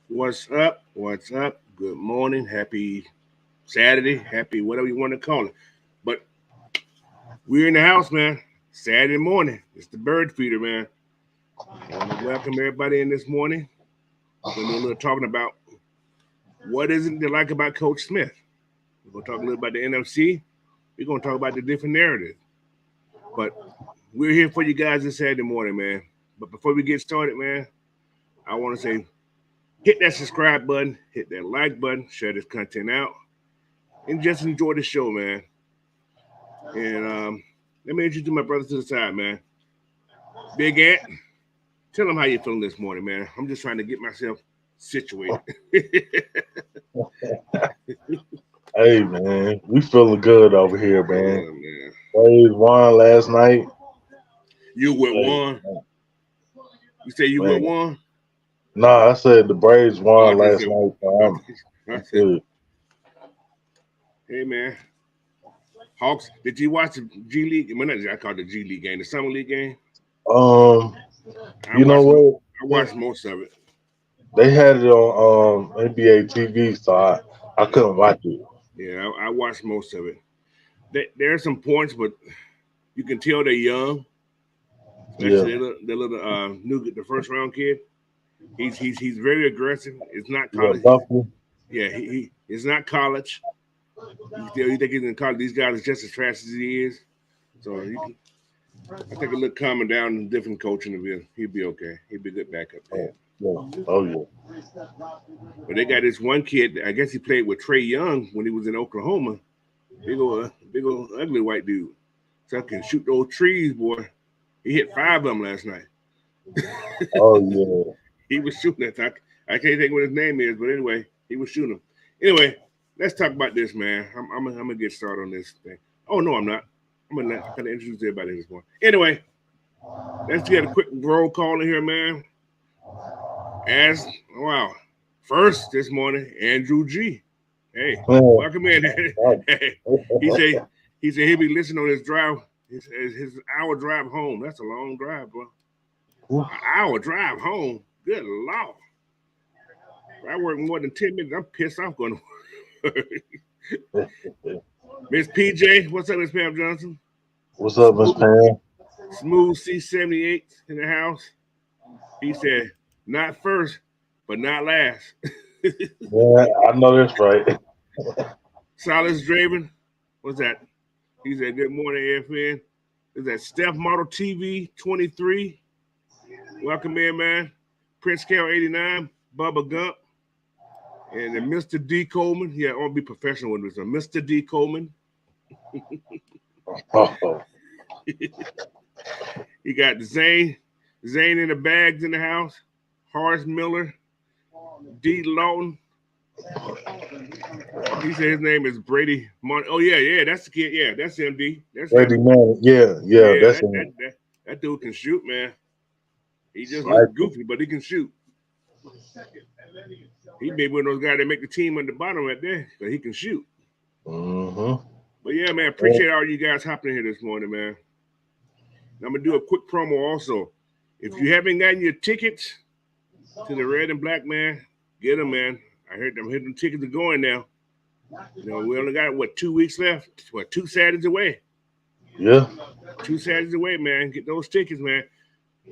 What's up? What's up? Good morning. Happy Saturday. Happy whatever you want to call it. But we're in the house, man. Saturday morning. It's the bird feeder, man. I want to welcome everybody in this morning. We're going to do a little talking about what is it they like about Coach Smith. We're going to talk a little about the NFC. We're going to talk about the different narratives. But we're here for you guys this Saturday morning, man. But before we get started, man, I want to say, hit that subscribe button, hit that like button, share this content out, and just enjoy the show, man. And let me introduce my brother to the side, man. Big Ant, tell them how you feeling this morning, man. I'm just trying to get myself situated. Hey, man, we feeling good over here, man. Yeah, man. Braves won last night. You with one? You say you with one? Nah, I said the Braves won last night. I'm good. Hey, man. Hawks, did you watch the G League? Well, I call it the G League game, the Summer League game. You know what? I watched most of it. They had it on NBA TV, so I couldn't watch it. Yeah, I watched most of it. There are some points, but you can tell they're young. Especially the little the first round kid. He's very aggressive. It's not college. He it's not college. You think he's in college? These guys are just as fast as he is. So I think a little calming down and different coaching he'll be okay. He'll be a good backup there. Oh yeah. But they got this one kid. I guess he played with Trae Young when he was in Oklahoma. Big old ugly white dude. So I can shoot those trees, boy. He hit 5 of them last night. Oh yeah. He was shooting that time. I can't think what his name is, but anyway, he was shooting them. Anyway, let's talk about this, man. I'm gonna get started on this thing. Oh no, I'm not. I'm gonna kind of introduce everybody this morning. Anyway, let's get a quick roll call in here, man. First this morning, Andrew G. Hey, welcome in. He said he'll be listening on his drive. His hour drive home. That's a long drive, bro. An hour drive home. Good Lord. If I work more than 10 minutes, I'm pissed off going to work. Miss PJ, what's up, Miss Pam Johnson? What's up, Miss Pam? Smooth C78 in the house. He said, not first, but not last. Yeah, I know that's right. Silas Draven, what's that? He said, good morning, AFN. Is that Steph Model TV 23? Welcome in, man. Prince Carol 89, Bubba Gump, and then Mr. D. Coleman. Yeah, I want to be professional with this one. Mr. D. Coleman. He got Zane in the bags in the house. Horace Miller, D. Lawton. He said his name is Brady Mon. Oh yeah, that's the kid. Yeah, that's him, D. That's Brady Mon. Yeah, that's him. That dude can shoot, man. He just looks goofy, but he can shoot. He may be one of those guys that make the team on the bottom right there, because he can shoot. Mm-hmm. But yeah, man, appreciate all you guys hopping in here this morning, man. And I'm gonna do a quick promo also. If you haven't gotten your tickets to the Red and Black, man, get them, man. I heard them tickets are going now. You know, we only got 2 weeks left. 2 Saturdays away. Yeah. 2 Saturdays away, man. Get those tickets, man.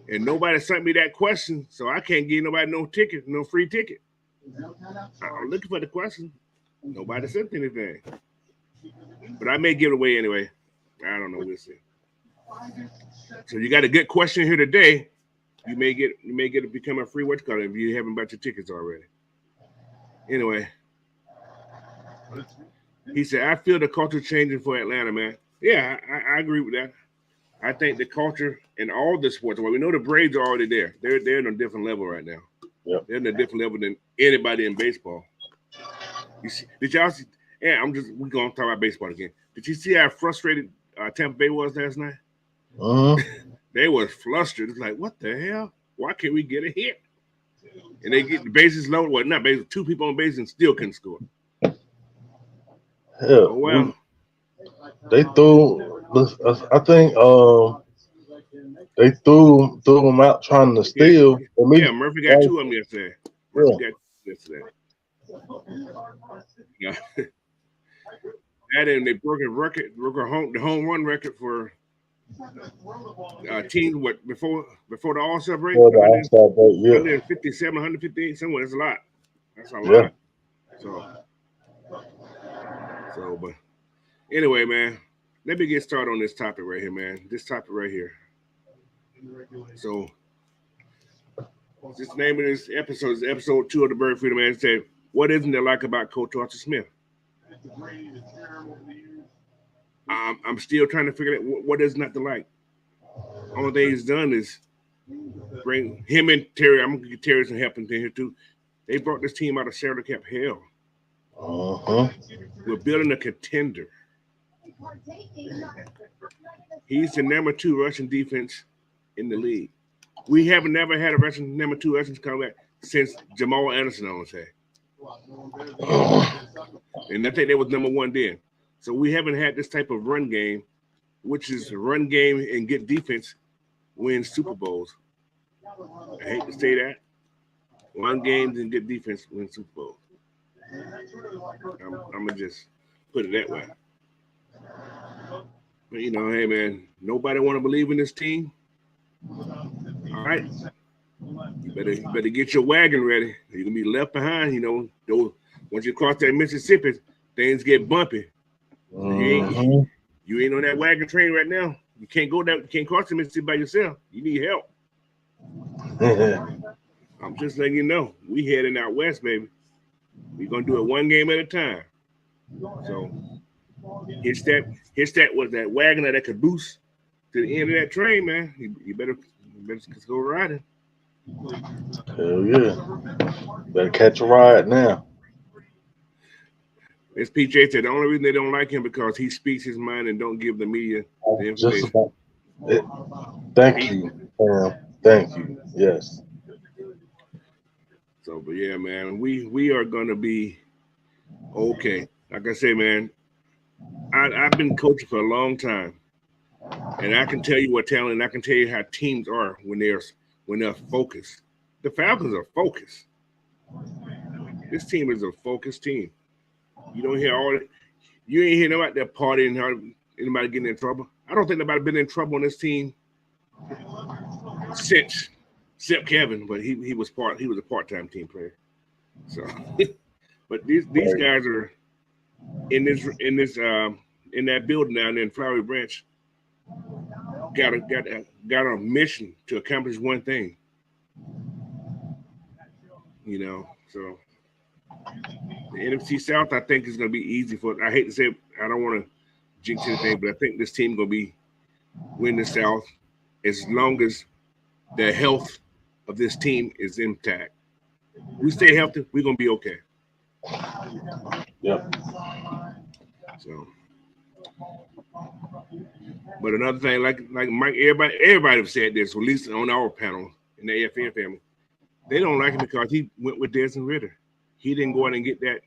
And nobody sent me that question, so I can't give nobody no ticket, no free ticket. I'm looking for the question. Nobody sent anything. But I may give it away anyway. I don't know. We'll see. So you got a good question here today. You may get to become a free watch card if you haven't bought your tickets already. Anyway, he said, I feel the culture changing for Atlanta, man. Yeah, I agree with that. I think the culture in all the sports, well, we know the Braves are already there. They're in a different level right now. Yep. They're in a different level than anybody in baseball. You see, did y'all see? Yeah, we're gonna talk about baseball again. Did you see how frustrated Tampa Bay was last night? They was flustered. It's like, what the hell? Why can't we get a hit? And they get the bases loaded. Well, not bases, two people on base and still couldn't score. Hell, Oh well. They threw. I think they threw them out trying to steal. Yeah, Murphy got two of them yesterday. Murphy got two yesterday. Yeah. That and they broke the home run record for teams before the All-Star break. 157, 158, somewhere. That's a lot. That's a lot. So, but anyway, man, let me get started on this topic right here, man. This topic right here. So, this name of this episode is episode 2 of the Bird Freedom Man. Said, what isn't there like about Coach Arthur Smith? I'm still trying to figure out what is not to like. Only thing he's done is bring him and Terry. I'm gonna get Terry some help in here too. They brought this team out of salary cap hell. We're building a contender. He's the number 2 rushing defense in the league. We haven't never had a number 2 rushing comeback since Jamal Anderson, I would say. And I think they was number 1 then. So we haven't had this type of run game, which is run game and get defense win Super Bowls. I hate to say that. Run games and get defense win Super Bowls. I'm going to just put it that way. But, hey, man, nobody want to believe in this team. All right. You better get your wagon ready. You're going to be left behind, once you cross that Mississippi, things get bumpy. You ain't on that wagon train right now. You can't cross the Mississippi by yourself. You need help. I'm just letting you know. We heading out west, baby. We're gonna do it one game at a time. So hitch that was that wagon or that caboose to the end of that train, man. You better go riding. Hell yeah. Better catch a ride now. As PJ said, the only reason they don't like him because he speaks his mind and don't give the media the information. Thank you, Sam. Thank you. Yes. So, but yeah, man, we are gonna be okay. Like I say, man, I've been coaching for a long time, and I can tell you what talent. And I can tell you how teams are when they're focused. The Falcons are focused. This team is a focused team. You don't hear you ain't hear about that party and how anybody getting in trouble. I don't think nobody been in trouble on this team since except Kevin, but he was a part-time team player. So, but these guys are in that building down there in Flowery Branch. Got a mission to accomplish one thing. So. The NFC South, I think, is going to be easy for. I hate to say it, I don't want to jinx anything, but I think this team going to be win the South as long as the health of this team is intact. We stay healthy, we're going to be okay. Yep. So, but another thing, like Mike, everybody have said this, at least on our panel in the AFN family, they don't like him because he went with Desmond Ritter. He didn't go out and get that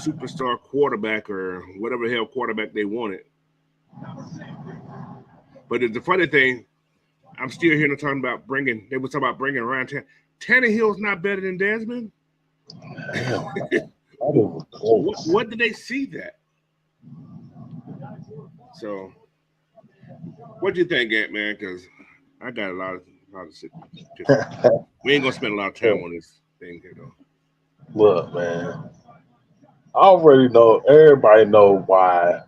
superstar quarterback or whatever the hell quarterback they wanted. But the funny thing, I'm still hearing them talking about bringing Ryan Tannehill. Tannehill's not better than Desmond. What did they see that? So, what do you think, Ant, man? Because I got a lot of shit. We ain't gonna spend a lot of time on this thing here, though. Look, man, I already know. Everybody know why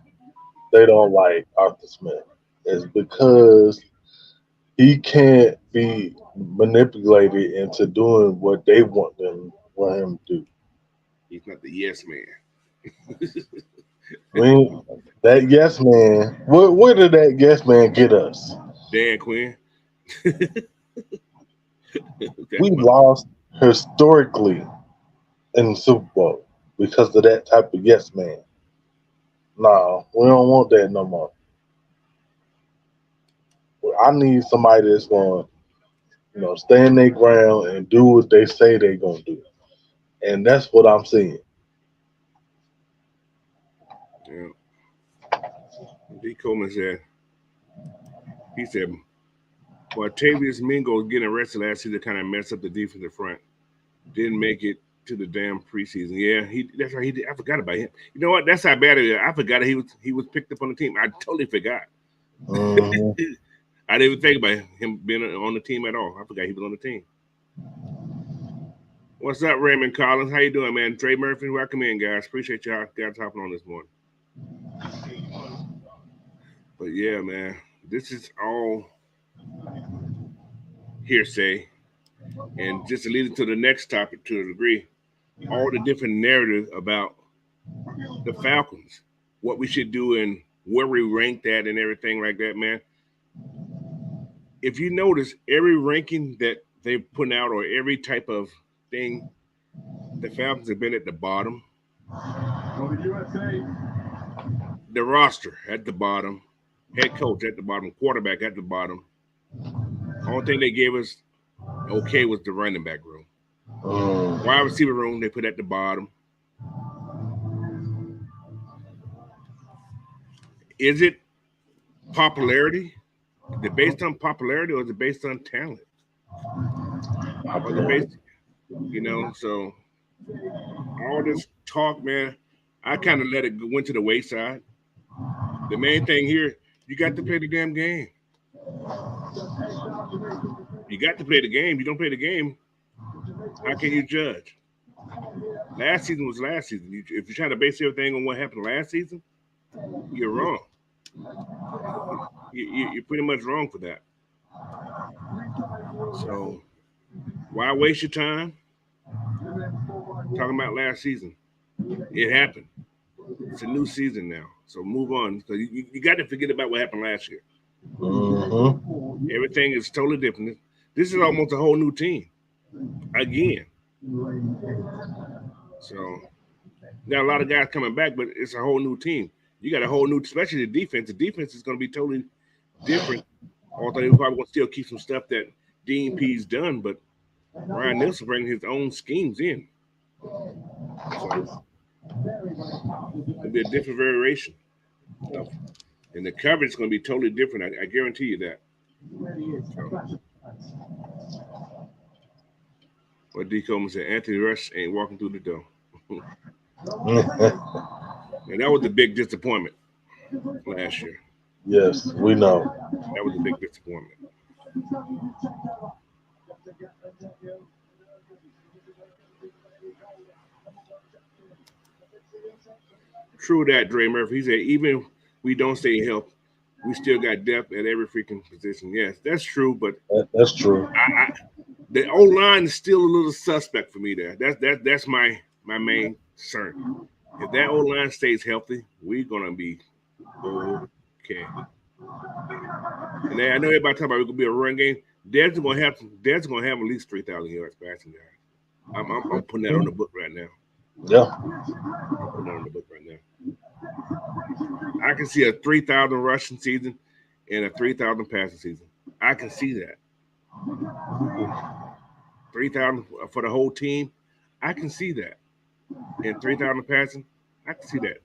they don't like Arthur Smith. It's because he can't be manipulated into doing what they want him to do. He's not the yes man. That yes man. Where did that yes man get us? Dan Quinn. We lost historically in the Super Bowl because of that type of yes man. No, we don't want that no more. I need somebody that's going to, stand their ground and do what they say they're going to do. And that's what I'm seeing. Yeah. D. Coleman said, he said, well, Tavius Mingo getting arrested last season kind of messed up the defensive front. Didn't make it to the damn preseason. Yeah, that's right. He did. I forgot about him. You know what? That's how bad it is. I forgot he was picked up on the team. I totally forgot. Mhm. I didn't even think about him being on the team at all. I forgot he was on the team. What's up, Raymond Collins? How you doing, man? Trey Murphy, welcome in, guys. Appreciate y'all guys hopping on this morning. But yeah, man, this is all hearsay. And just to lead into the next topic to a degree, all the different narratives about the Falcons, what we should do and where we rank that and everything like that, man. If you notice, every ranking that they're putting out or every type of thing, the Falcons have been at the bottom. The roster at the bottom, head coach at the bottom, quarterback at the bottom. Only thing they gave us okay was the running back room. Wide receiver room they put at the bottom. Is it popularity? Is it based on popularity or is it based on talent? Or is it based, so all this talk, man, I kind of let it went to the wayside. The main thing here, you got to play the damn game. You got to play the game. You don't play the game, how can you judge? Last season was last season. If you try to base everything on what happened last season, you're wrong. You're pretty much wrong for that. So why waste your time talking about last season? It happened. It's a new season now. So move on. So you got to forget about what happened last year. Mm-hmm. Everything is totally different. This is almost a whole new team again. So got a lot of guys coming back, but it's a whole new team. You got a whole new, especially the defense. The defense is going to be totally different. Although they're probably going to still keep some stuff that Dean P's done, but Ryan Nielsen bringing his own schemes in. So it'll be a different variation. And the coverage is going to be totally different. I guarantee you that. So, what D. Coleman said, Anthony Rush ain't walking through the door. And that was a big disappointment last year. Yes, we know. That was a big disappointment. True that, Dre Murphy. He said, even we don't stay healthy, we still got depth at every freaking position. Yes, that's true, but That's true. The O line is still a little suspect for me there. That's my main concern. If that O line stays healthy, we're gonna be okay. And I know everybody talking about it's gonna be a run game. Dad's gonna have at least 3,000 yards passing, guys. I'm putting that on the book right now. Yeah. I'm putting that on the book right now. I can see a 3,000 rushing season and a 3,000 passing season. I can see that. 3,000 for the whole team. I can see that. And 3,000 passing. I can see that.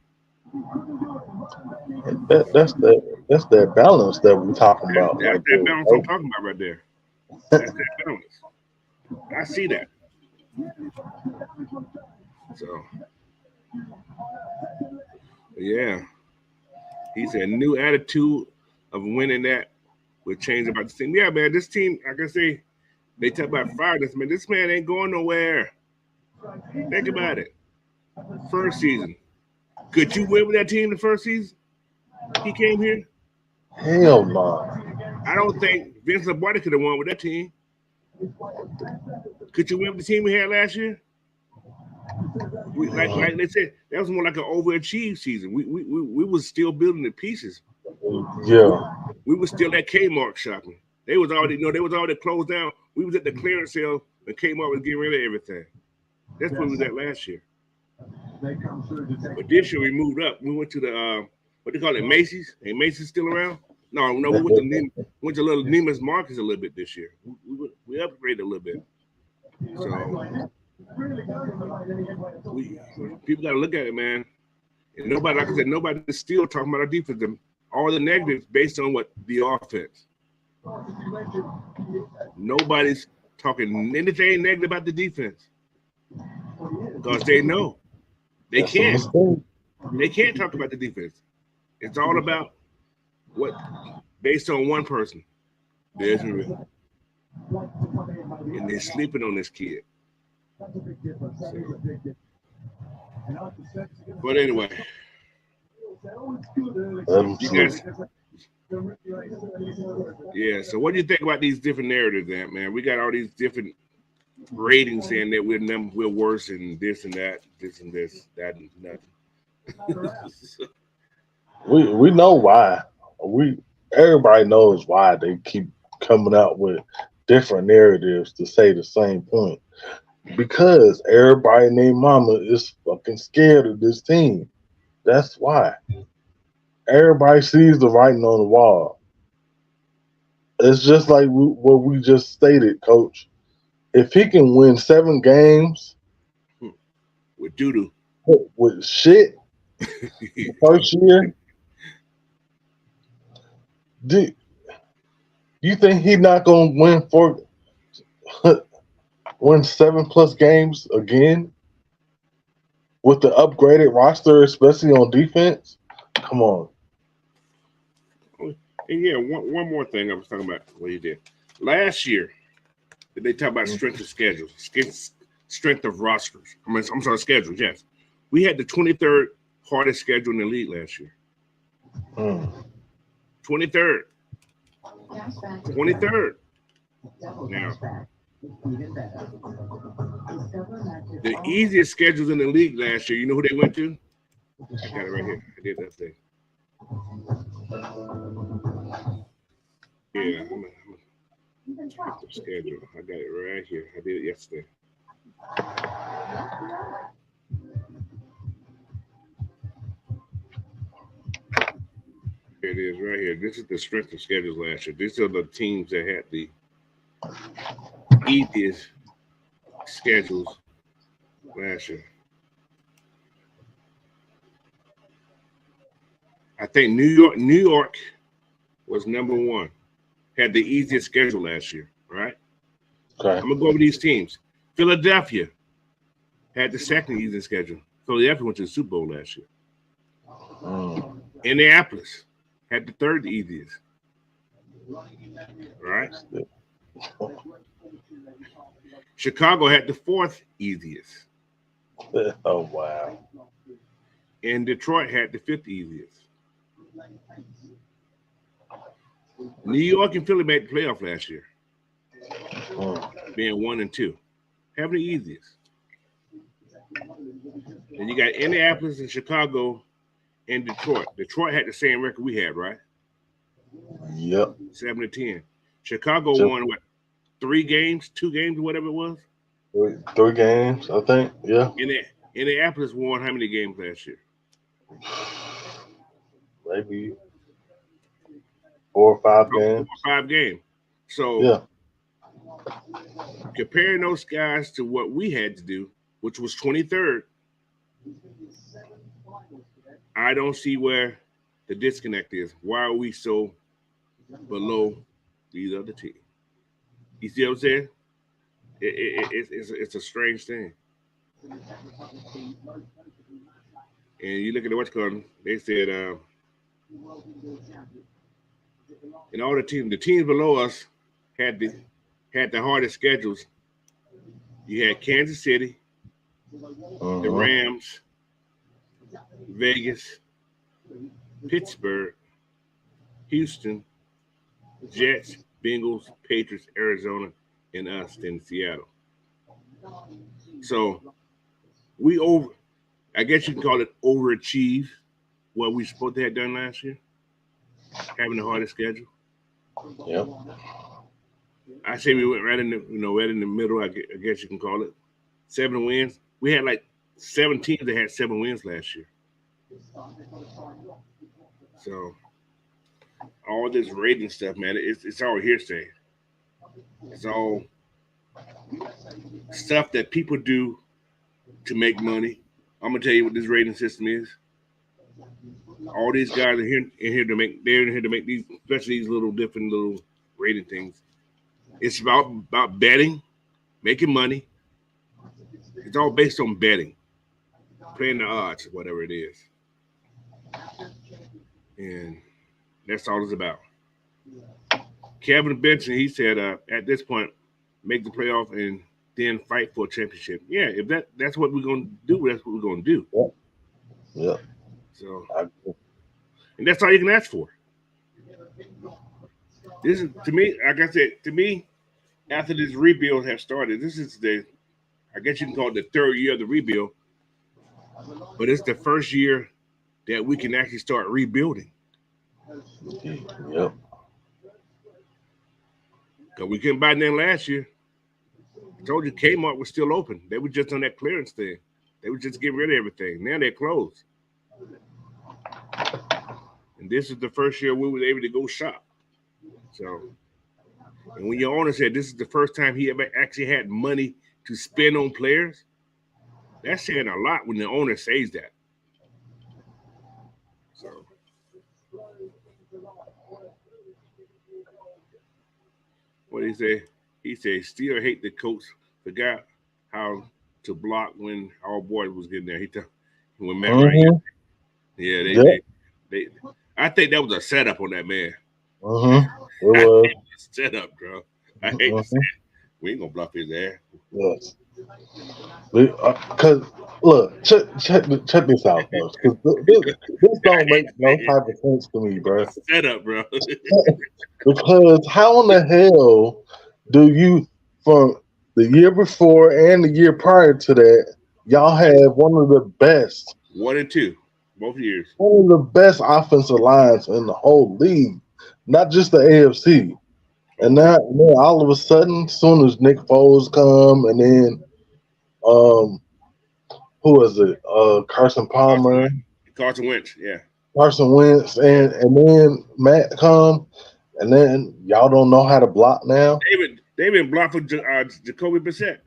That's that balance that we're talking about. That's Right that there. balance I'm talking about right there. That's that balance. I see that. So, yeah. He said, new attitude of winning that would change about this team. Yeah, man, this team, like I say, they talk about fire this man. This man ain't going nowhere. Think about it. First season. Could you win with that team the first season? He came here. Hell no. I don't think Vince Lombardi could have won with that team. Could you win with the team we had last year? Like they said, that was more like an overachieved season. We was still building the pieces. Yeah. We was still at Kmart shopping. They was already closed down. We was at the clearance sale and Kmart was getting rid of everything. That's where we was at last year. But this year we moved up. We went to the what they call it, Macy's. Ain't Macy's still around? No, we went to little Neiman's Marcus a little bit this year. We upgraded a little bit. So people got to look at it, man. And nobody, like I said, nobody's still talking about our defense. All the negatives based on what the offense. Nobody's talking anything negative about the defense because they know they can't. They can't talk about the defense. It's all about what based on one person. There's real. And they're sleeping on this kid. But anyway, you guys, yeah. So what do you think about these different narratives, man? We got all these different ratings saying that we're worse and this and that, this and this, that and nothing. we know why. Everybody knows why they keep coming out with different narratives to say the same point. Because everybody named Mama is fucking scared of this team. That's why. Everybody sees the writing on the wall. It's just like what we just stated, Coach. If he can win 7 games with doo-doo, with shit the first year, do you think he's not gonna win 7+ games again with the upgraded roster, especially on defense? Come on. And yeah, one more thing I was talking about what he did last year. Did they talk about strength of schedules, strength of rosters? I'm sorry, schedules. Yes, we had the 23rd hardest schedule in the league last year. 23rd. 23rd. Now, the easiest schedules in the league last year, you know who they went to? I got it right here. I did that thing. Yeah, I'm the schedule. I got it right here. I did it yesterday. Here it is right here. This is the strength of schedules last year. These are the teams that had the easiest schedules last year. I think New York was number 1. Had the easiest schedule last year, right? Okay. I'm gonna go over these teams. Philadelphia had the second easiest schedule. Philadelphia went to the Super Bowl last year. Indianapolis had the third easiest. Right? Chicago had the 4th easiest. Oh wow. And Detroit had the 5th easiest. New York and Philly made the playoff last year, being 1 and 2, having the easiest. And you got Indianapolis and Chicago and Detroit. Detroit had the same record we had, right? Yep. 7-10. Chicago won what? 3 games, 2 games, whatever it was. 3 games, I think. Yeah. Indianapolis won how many games last year? Maybe 4 or 5 games. 4 or 5 games. So yeah. Comparing those guys to what we had to do, which was 23rd, I don't see where the disconnect is. Why are we so below these other teams? You see what I'm saying? It's a strange thing. And you look at what's called, they said, and all the teams below us had the hardest schedules. You had Kansas City, the Rams, Vegas, Pittsburgh, Houston, Jets, Bengals, Patriots, Arizona, and us in Seattle. So I guess you can call it overachieve what we supposed to have done last year, having the hardest schedule. Yep. I say we went right in the middle. I guess you can call it 7 wins. We had like 7 teams that had 7 wins last year. So all this rating stuff, man, it's all hearsay. It's all stuff that people do to make money. I'm gonna tell you what this rating system is. All these guys are here in here to make. They're in here to make these, especially these little different little rating things. It's about betting, making money. It's all based on betting, playing the odds, whatever it is, and that's all it's about. Kevin Benson, he said, at this point, make the playoff and then fight for a championship. Yeah, if that's what we're gonna do, that's what we're gonna do. Yeah. So, and that's all you can ask for. This is, to me, like I said, to me, after this rebuild has started, this is I guess you can call it the third year of the rebuild, but it's the first year that we can actually start rebuilding. Yep. Because we couldn't buy them last year. I told you Kmart was still open. They were just on that clearance thing. They were just getting rid of everything. Now they're closed. And this is the first year we were able to go shop. So, and when your owner said this is the first time he ever actually had money to spend on players, that's saying a lot when the owner says that. So, what did he say? He said, still hate the coach. Forgot how to block when our boy was getting there. When Matt Ryan. Yeah, they. I think that was a setup on that man. It was a setup, bro. I hate to say it. We ain't gonna bluff his ass. Yes. Because look, check this out, folks. Because this don't make no type of sense to me, bro. Setup, bro. Because how in the hell do you, from the year before and the year prior to that, y'all have one of the best, 1 and 2, both years, one of the best offensive lines in the whole league, not just the AFC. And now all of a sudden, as soon as Nick Foles come, and then who was it? Carson Palmer, Carson Wentz, yeah. Carson Wentz, and then Matt come, and then y'all don't know how to block now. They've been blocked for Jacoby Brissett.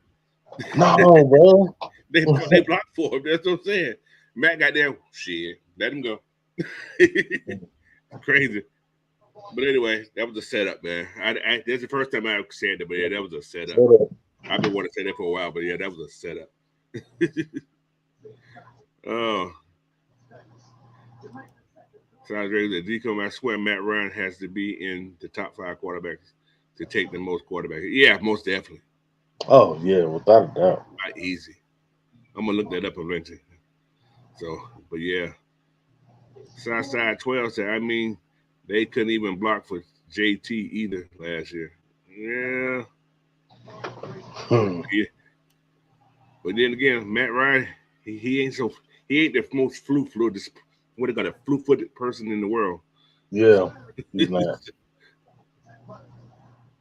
No, bro. they blocked for him. That's what I'm saying. Matt got there. Shit, let him go. Crazy. But anyway, that was a setup, man. That's the first time I said that, but yeah, that was a setup. I've been wanting to say that for a while, but yeah, that was a setup. Oh. Sounds great. Deco, I swear Matt Ryan has to be in the top 5 quarterbacks to take the most quarterbacks. Yeah, most definitely. Oh, yeah, without a doubt. Not easy. I'm going to look that up eventually. So, but yeah. Southside 12 said, I mean, they couldn't even block for JT either last year. Yeah. Yeah. But then again, Matt Ryan, he ain't the most flu-footed, what they got, a flu-footed person in the world. Yeah, he's not.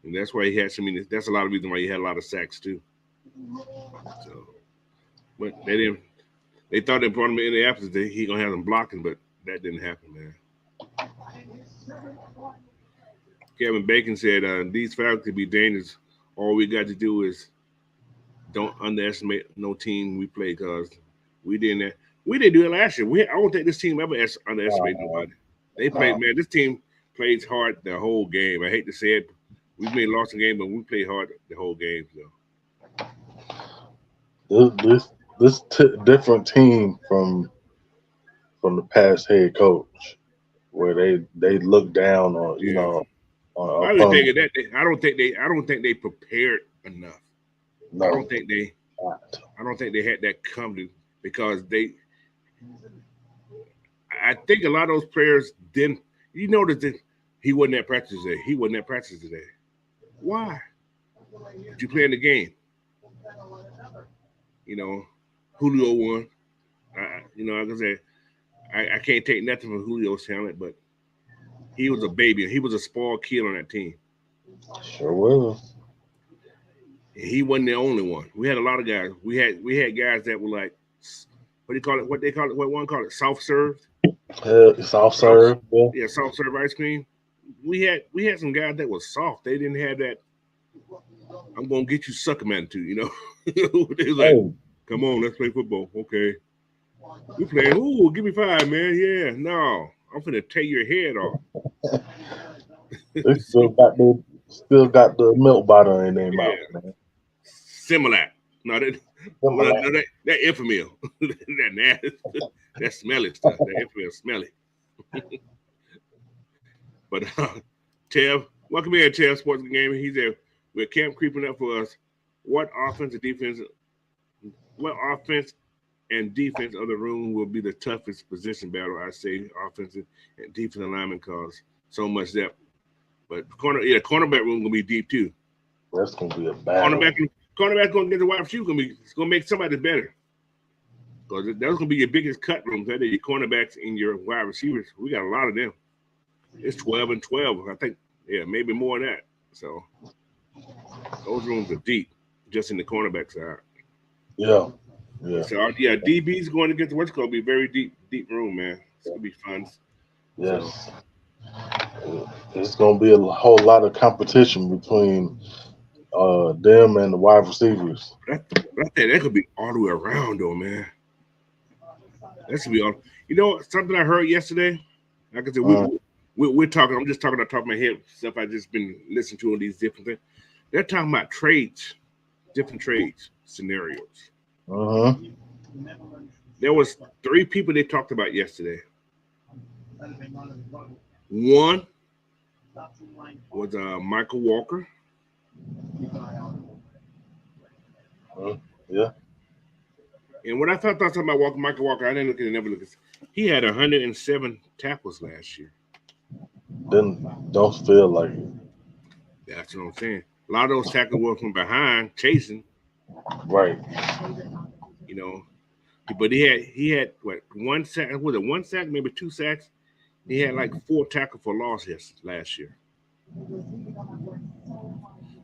And that's why he had so many. That's a lot of reason why he had a lot of sacks too. So, but they didn't. They thought they brought him in the absence. He gonna have them blocking, but that didn't happen, man. Kevin Bacon said, "These Falcons could be dangerous. All we got to do is don't underestimate no team we play, because we didn't do it last year. I don't think this team ever underestimated nobody. They played, man. This team plays hard the whole game. I hate to say it. We may lost a game, but we played hard the whole game. So this different team from the past head coach, where they look down on I was thinking that I don't think they prepared enough. No, I don't think they had that coming, because I think a lot of those players didn't. You know that he wasn't at practice today. He wasn't at practice today. Why? Did you play in the game? Julio won. Like I said, I can't take nothing from Julio's talent, but he was a baby. He was a spoiled kid on that team. Sure was. He wasn't the only one. We had a lot of guys. We had guys that were like what do you call it? What they call it? What one call it? Soft served. Soft serve. Yeah. Yeah, soft serve ice cream. We had some guys that was soft. They didn't have that. I'm gonna get you sucker attitude. They was like, Hey, come on, let's play football. Okay, we playing. Ooh, give me five, man. Yeah, no, I'm finna tear your head off. they still got the milk bottle in their mouth, Yeah, man. Similac. No, that Them well, like, no, that infamil. That nasty, that smelly stuff. That infamil smelly. But Tev, welcome in, Tev Sports Gaming. He's there. With camp creeping up for us. What offense and defense? What offense and defense of the room will be the toughest position battle? I say offensive and defensive lineman cause so much depth. But cornerback room gonna be deep too. that's gonna be a Cornerback, battle. cornerback gonna get the wide receiver. It's gonna make somebody better. Because that's gonna be your biggest cut rooms. That is your cornerbacks and your wide receivers. We got a lot of them. It's 12 and 12. I think, yeah, maybe more than that. So those rooms are deep, just in the cornerback side. Yeah, yeah, So yeah, DB's going against what's going to be very deep room, man. It's gonna be fun. So yes. It's gonna be a whole lot of competition between them and the wide receivers. I think that could be all the way around though, man. That should be all. Something I heard yesterday. Like I said, Uh, we're talking. I'm just talking on top of my head stuff I just been listening to on these different things. They're talking about trades, different trades scenarios. uh-huh. There was three people they talked about yesterday. One was Michael Walker. Yeah. And when I thought talking about Michael Walker, I didn't look at it, never look at it. He had 107 tackles last year. Then don't feel like it. That's what I'm saying. A lot of those tackles were from behind, chasing, Right. you know. But he had what, one sack? Was it one sack? Maybe two sacks. He had like four tackles for loss last year.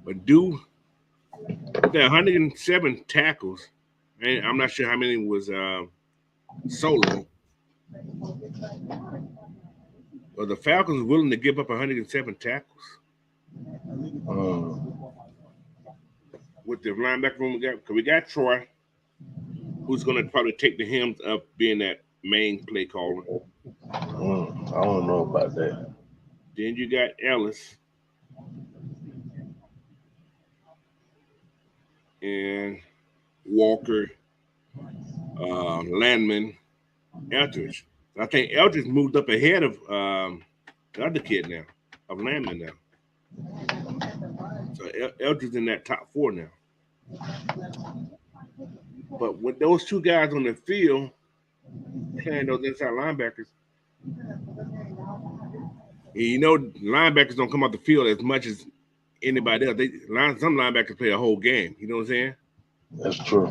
But with that 107 tackles, and I'm not sure how many was solo. But the Falcons willing to give up 107 tackles Mm, with the linebacker room we got? Because we got Troy, who's going to probably take the helm of being that main play caller. I don't know about that. Then you got Ellis and Walker, Landman, Eldridge. I think Eldridge moved up ahead of the other kid now, of Landman now. So Eldridge in that top four now. But with those two guys on the field playing those inside linebackers, linebackers don't come off the field as much as anybody else. Some linebackers play a whole game. You know what I'm saying? That's true.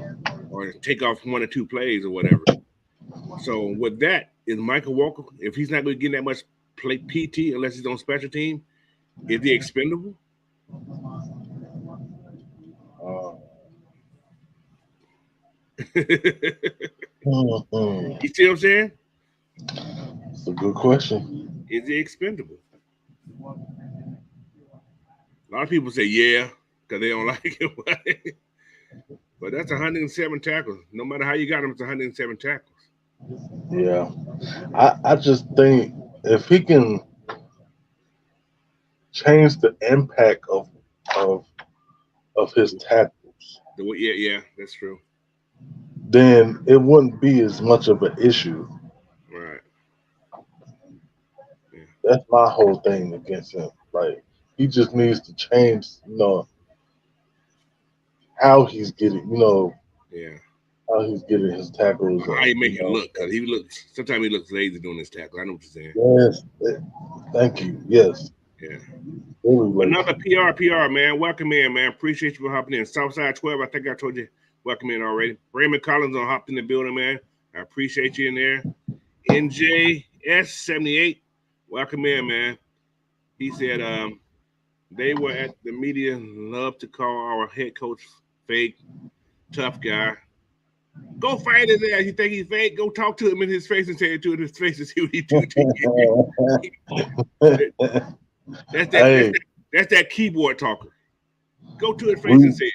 Or take off one or two plays or whatever. So with that, is Michael Walker, if he's not going to get that much play PT unless he's on special team, is he expendable? Uh, You mhm. see what I'm saying? It's a good question. Is he expendable? A lot of people say yeah, because they don't like it. But that's 107 tackles. No matter how you got him, it's 107 tackles. Yeah. I just think if he can change the impact of of his tackles, Yeah, that's true. then it wouldn't be as much of an issue. Right. Yeah. That's my whole thing against him. Like he just needs to change, how he's getting, Yeah. how he's getting his tackles, How and you make it look, because sometimes he looks lazy doing his tackle. I know what you're saying. yes, thank you, yes, Yeah. very Another lazy. PR, man. Welcome in, man. Appreciate you for hopping in. Southside 12, I think I told you, welcome in already. Raymond Collins on hopped in the building, man. I appreciate you in there. NJS78, welcome in, man. He said they were at the media, love to call our head coach fake, tough guy. Go fight his ass. You think he's fake? Go talk to him in his face and say it to him in his face and see what he do to you. That's that. Hey, That's that keyboard talker. Go to his face we and say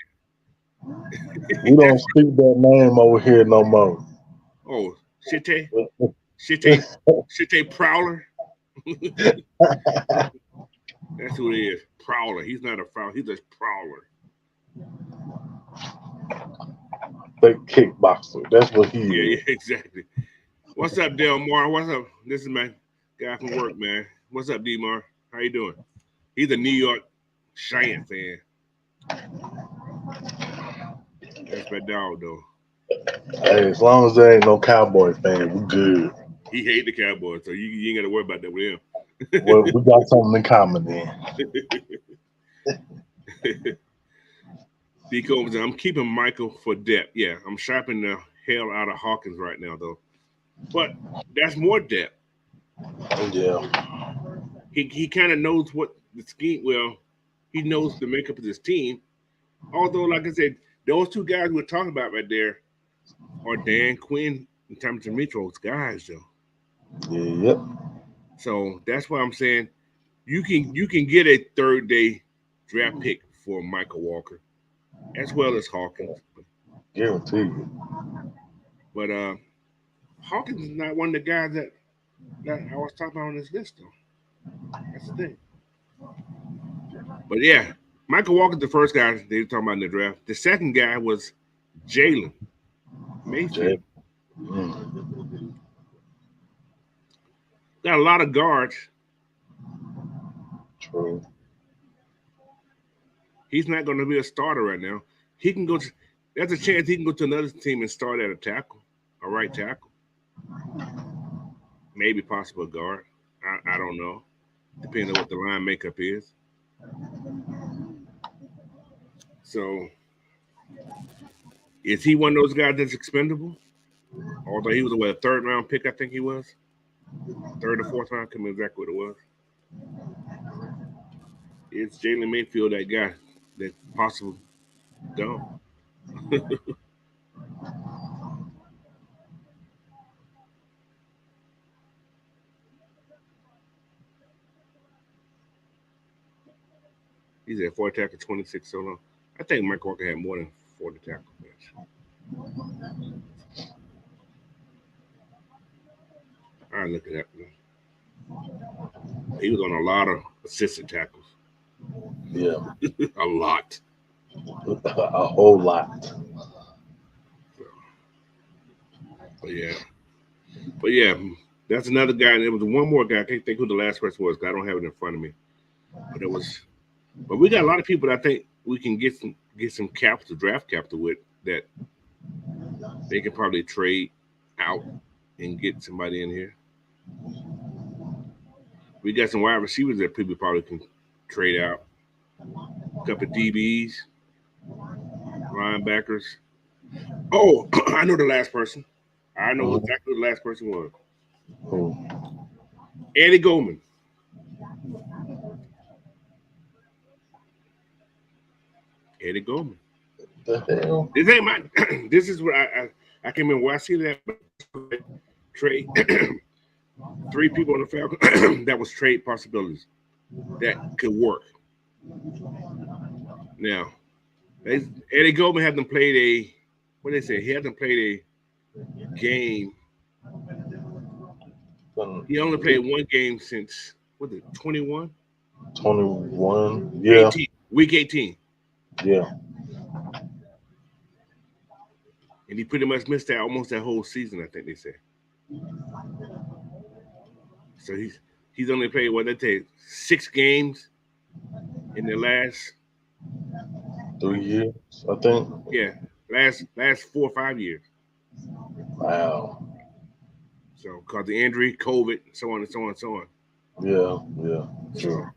we it. don't speak that name over here no more. Oh, Shite Prowler. That's who it is. Prowler. He's not a prowler. He's a prowler. Fake kickboxer. That's what he Yeah, is. exactly. What's up, Delmar? What's up? This is my guy from work, man. What's up, Demar? How you doing? He's a New York Giant fan. That's my dog, though. Hey, as long as there ain't no Cowboy fan, we good. He hate the Cowboys, so you ain't got to worry about that with him. Well, we got something in common then. D. Combs, I'm keeping Michael for depth. Yeah, I'm shopping the hell out of Hawkins right now, though. But that's more depth. Yeah. He kind of knows what the scheme. Well, he knows the makeup of his team. Although, like I said, those two guys we're talking about right there are Dan Quinn and Tommy Dimitro's guys, though. Yep. So that's why I'm saying you can get a third day draft pick for Michael Walker, as well as Hawkins. Guarantee you. But Hawkins is not one of the guys that I was talking about on this list, though. That's the thing. But yeah, Michael Walker's the first guy they were talking about in the draft. The second guy was Jalen Mayfield. Mm. Got a lot of guards. True. He's not going to be a starter right now. He can go. There's a chance he can go to another team and start at a tackle, a right tackle, maybe possible a guard. I don't know, depending on what the line makeup is. So, is he one of those guys that's expendable? Although he was a third round pick, I think he was third or fourth round. I can't remember exactly what it was. It's Jalen Mayfield, that guy that's possible gone. He's at 40 tackle, 26 so long. I think Mike Walker had more than 40 tackles. I look at that. He was on a lot of assistant tackles. Yeah. A lot. A whole lot. But yeah, that's another guy. There was one more guy. I can't think who the last person was. I don't have it in front of me. But it was. But we got a lot of people that I think we can get some capital, draft capital with that they can probably trade out and get somebody in here. We got some wide receivers that people probably can trade out. A couple of DBs, linebackers. Oh, I know the last person. I know exactly who the last person was. Who? Eddie Goldman. Eddie Goldman. The hell? This ain't my. This is what I can't remember where I see that. Trade. Three people on the Falcons that was trade possibilities that could work. Now, Eddie Goldman hasn't played a. What they say? He hasn't played a game. He only played one game since what is it? 21. 21. Yeah. 18, week 18. Yeah. And he pretty much missed that almost that whole season, I think they said. So he's only played what they take 6 games in the last 3 years, I think. Yeah, last 4 or 5 years. Wow. So cause the injury, COVID, so on and so on and so on. Yeah. Sure.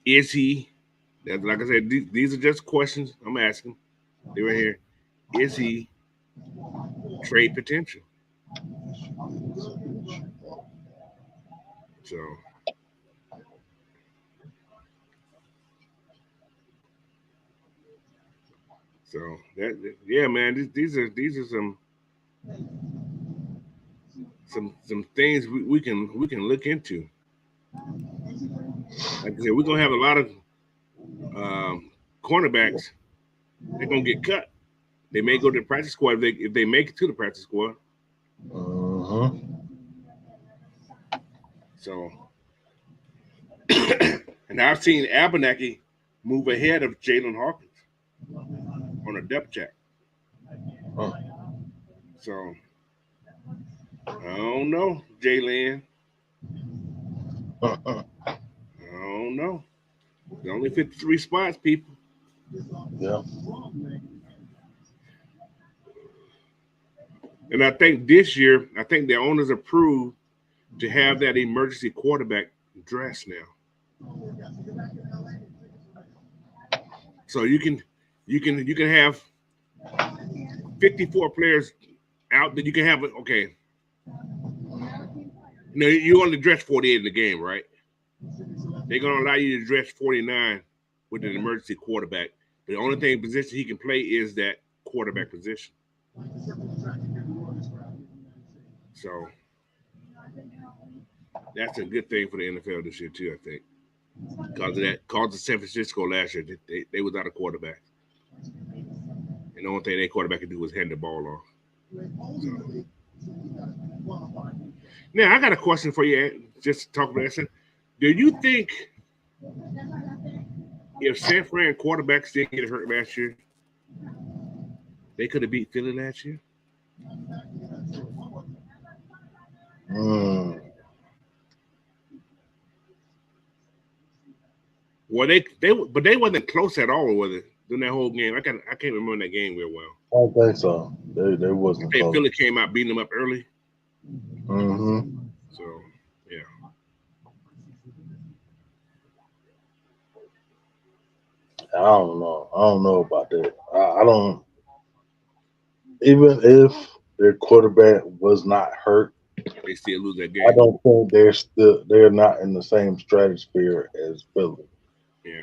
Is he? Like I said, these are just questions I'm asking. They were here. Is he trade potential? So So yeah, man, these are some things we can look into. Like I said, we're gonna have a lot of um, cornerbacks. They're gonna get cut. They may go to the practice squad if they make it to the practice squad. Mm-hmm. So, and I've seen Abernathy move ahead of Jalen Hawkins on a depth chart. So I don't know, Jalen. I don't know. There's only 53 spots, people. Yeah. And I think this year, I think the owners approved to have that emergency quarterback dress now. So you can have 54 players out that you can have. Okay, you only dress 48 in the game, right? They're gonna allow you to dress 49 with an emergency quarterback. The only thing position he can play is that quarterback position. So that's a good thing for the NFL this year too, I think. Because of that, cause of San Francisco last year, they was out of quarterback. And the only thing their quarterback could do was hand the ball off. So. Now I got a question for you. Just to talk about that. Do you think if San Fran quarterbacks didn't get hurt last year, they could have beat Philly last year? Mm. Well, but they wasn't close at all, was it? During that whole game, I can't remember that game real well. I don't think so. They wasn't I think close. Philly came out beating them up early. Mm-hmm. So yeah. I don't know. I don't know about that. I don't. Even if their quarterback was not hurt, They still lose that I game. don't think they're not in the same stratosphere as Philly. Yeah,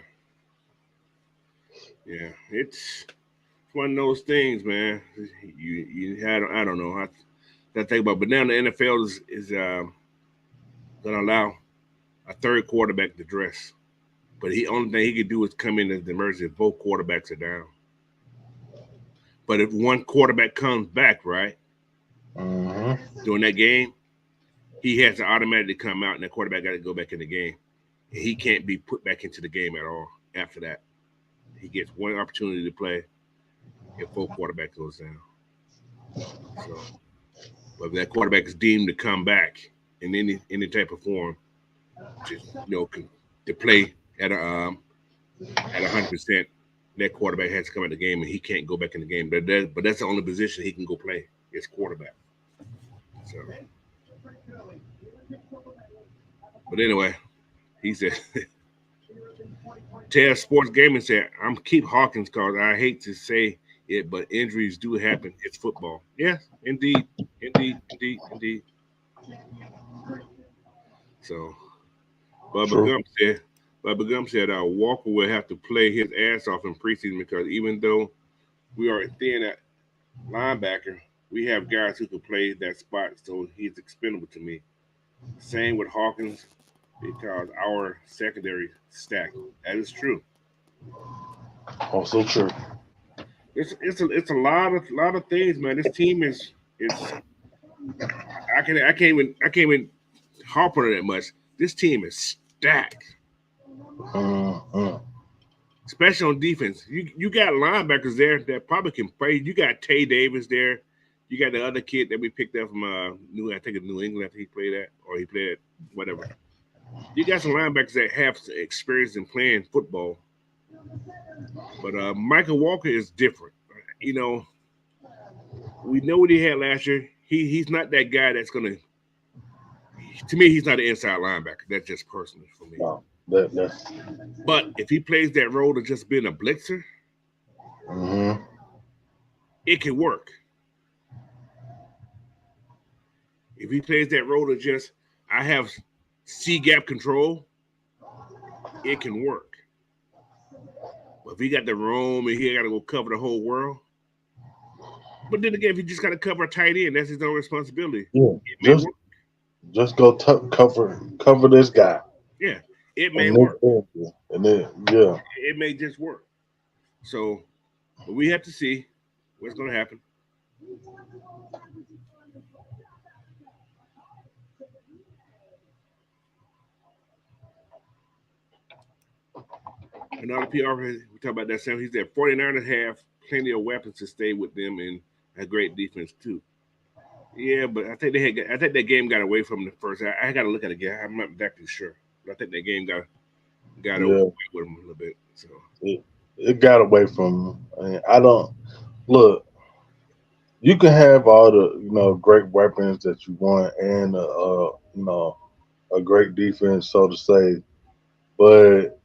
yeah. It's one of those things, man. You had I don't know. I think about, but now the NFL is gonna allow a third quarterback to dress, but he only thing he could do is come in as the emergency if both quarterbacks are down. But if one quarterback comes back right Mm-hmm. during that game, he has to automatically come out, and the quarterback got to go back in the game. And he can't be put back into the game at all after that. He gets one opportunity to play if both quarterback goes down. So, but if that quarterback is deemed to come back in any type of form, just to play at 100%, that quarterback has to come in the game, and he can't go back in the game. But that's the only position he can go play is quarterback. So, but anyway, he said, Taz Sports Gaming said, I'm keep Hawkins because I hate to say it, but injuries do happen. It's football. Yes, indeed, indeed, indeed, indeed. So Bubba True. Gump said, Walker will have to play his ass off in preseason because even though we are thin at linebacker, we have guys who can play that spot, so he's expendable to me. Same with Hawkins because our secondary stacked. That is true. Also true. It's a lot of things, man. This team is I can't even harp on it that much. This team is stacked, Mm-hmm. especially on defense. You got linebackers there that probably can play. You got Tay Davis there. You got the other kid that we picked up from I think it's New England. He played at or he played at whatever. You got some linebackers that have experience in playing football, but Michael Walker is different. You know, we know what he had last year. He's not that guy that's gonna. To me, he's not an inside linebacker. That's just personal for me. No, that's. But if he plays that role of just being a blitzer, Mm-hmm. it can work. If he plays that role of just I have C gap control, it can work. If he got the room and he got to go cover the whole world, but then again, if he just got to cover a tight end, that's his own responsibility. Yeah, It may work. just go cover this guy. Yeah, it may And work. then yeah. It may just work. So, but we have to see what's going to happen. Another PR, we talk about that Sam. He said 49ers have plenty of weapons to stay with them and a great defense too. Yeah, but I think that game got away from the first. I got to look at it again. I'm not exactly sure. But I think that game got away Yeah. with them a little bit. So It got away from. I don't look. You can have all the great weapons that you want and a great defense, so to say. But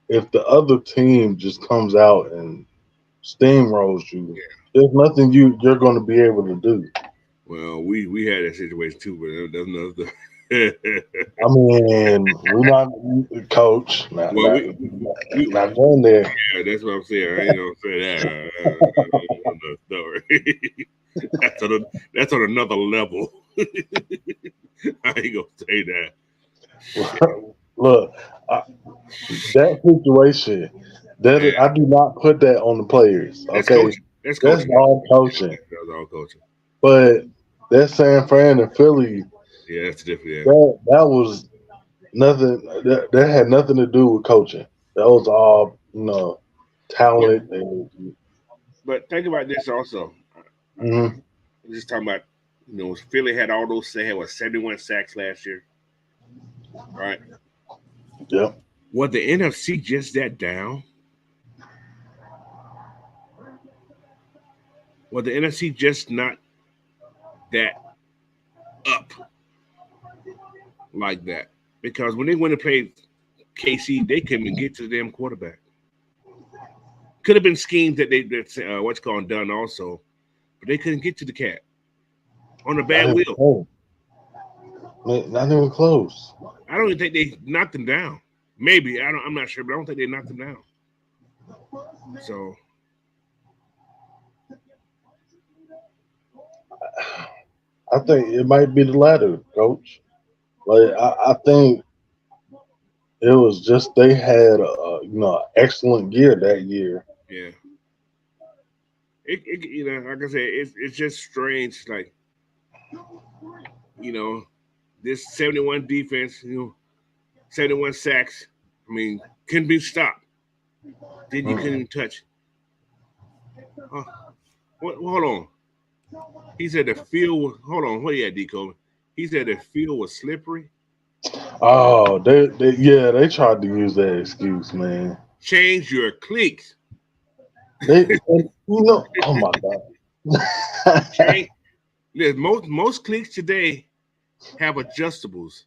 if the other team just comes out and steamrolls you, yeah. there's nothing you're going to be able to do. Well, we had that situation too, but that's another. I mean, we're not coach, not Well, not we not going there. yeah, that's what I'm saying. I ain't gonna say that. Another story. That's on another level. I ain't gonna say that. Shit. Look, that situation, Yeah, I do not put that on the players. that's Okay, coaching. That's that's coaching. all coaching. That's all coaching. But that San Fran and Philly, Yeah, that's different. Yeah. that was nothing. That had nothing to do with coaching. That was all But talent and. but think about this also. Mhm. I'm just talking about Philly had all those. They had 71 sacks last year, right? Yep. Was the NFC just that down? Was the NFC just not that up like that? Because when they went to play KC, they couldn't even get to the damn quarterback. Could have been schemes what's called done also, but they couldn't get to the cat on a Not bad even wheel. close. Not even close. I don't even think they knocked them down. Maybe I don't. I'm not sure, but I don't think they knocked them down. So I think it might be the latter, coach. Like I think it was just they had excellent gear that year. yeah, like I said, it's just strange. Like you know, this 71 defense, 71 sacks. I mean, couldn't be stopped. Then you couldn't Mm. even touch. Oh, hold on. He said the field was. Hold on. What you at, Deco? He said the field was slippery. Oh, they tried to use that excuse, man. Change your cleats. Oh my god. Change. Most cleats today have adjustables.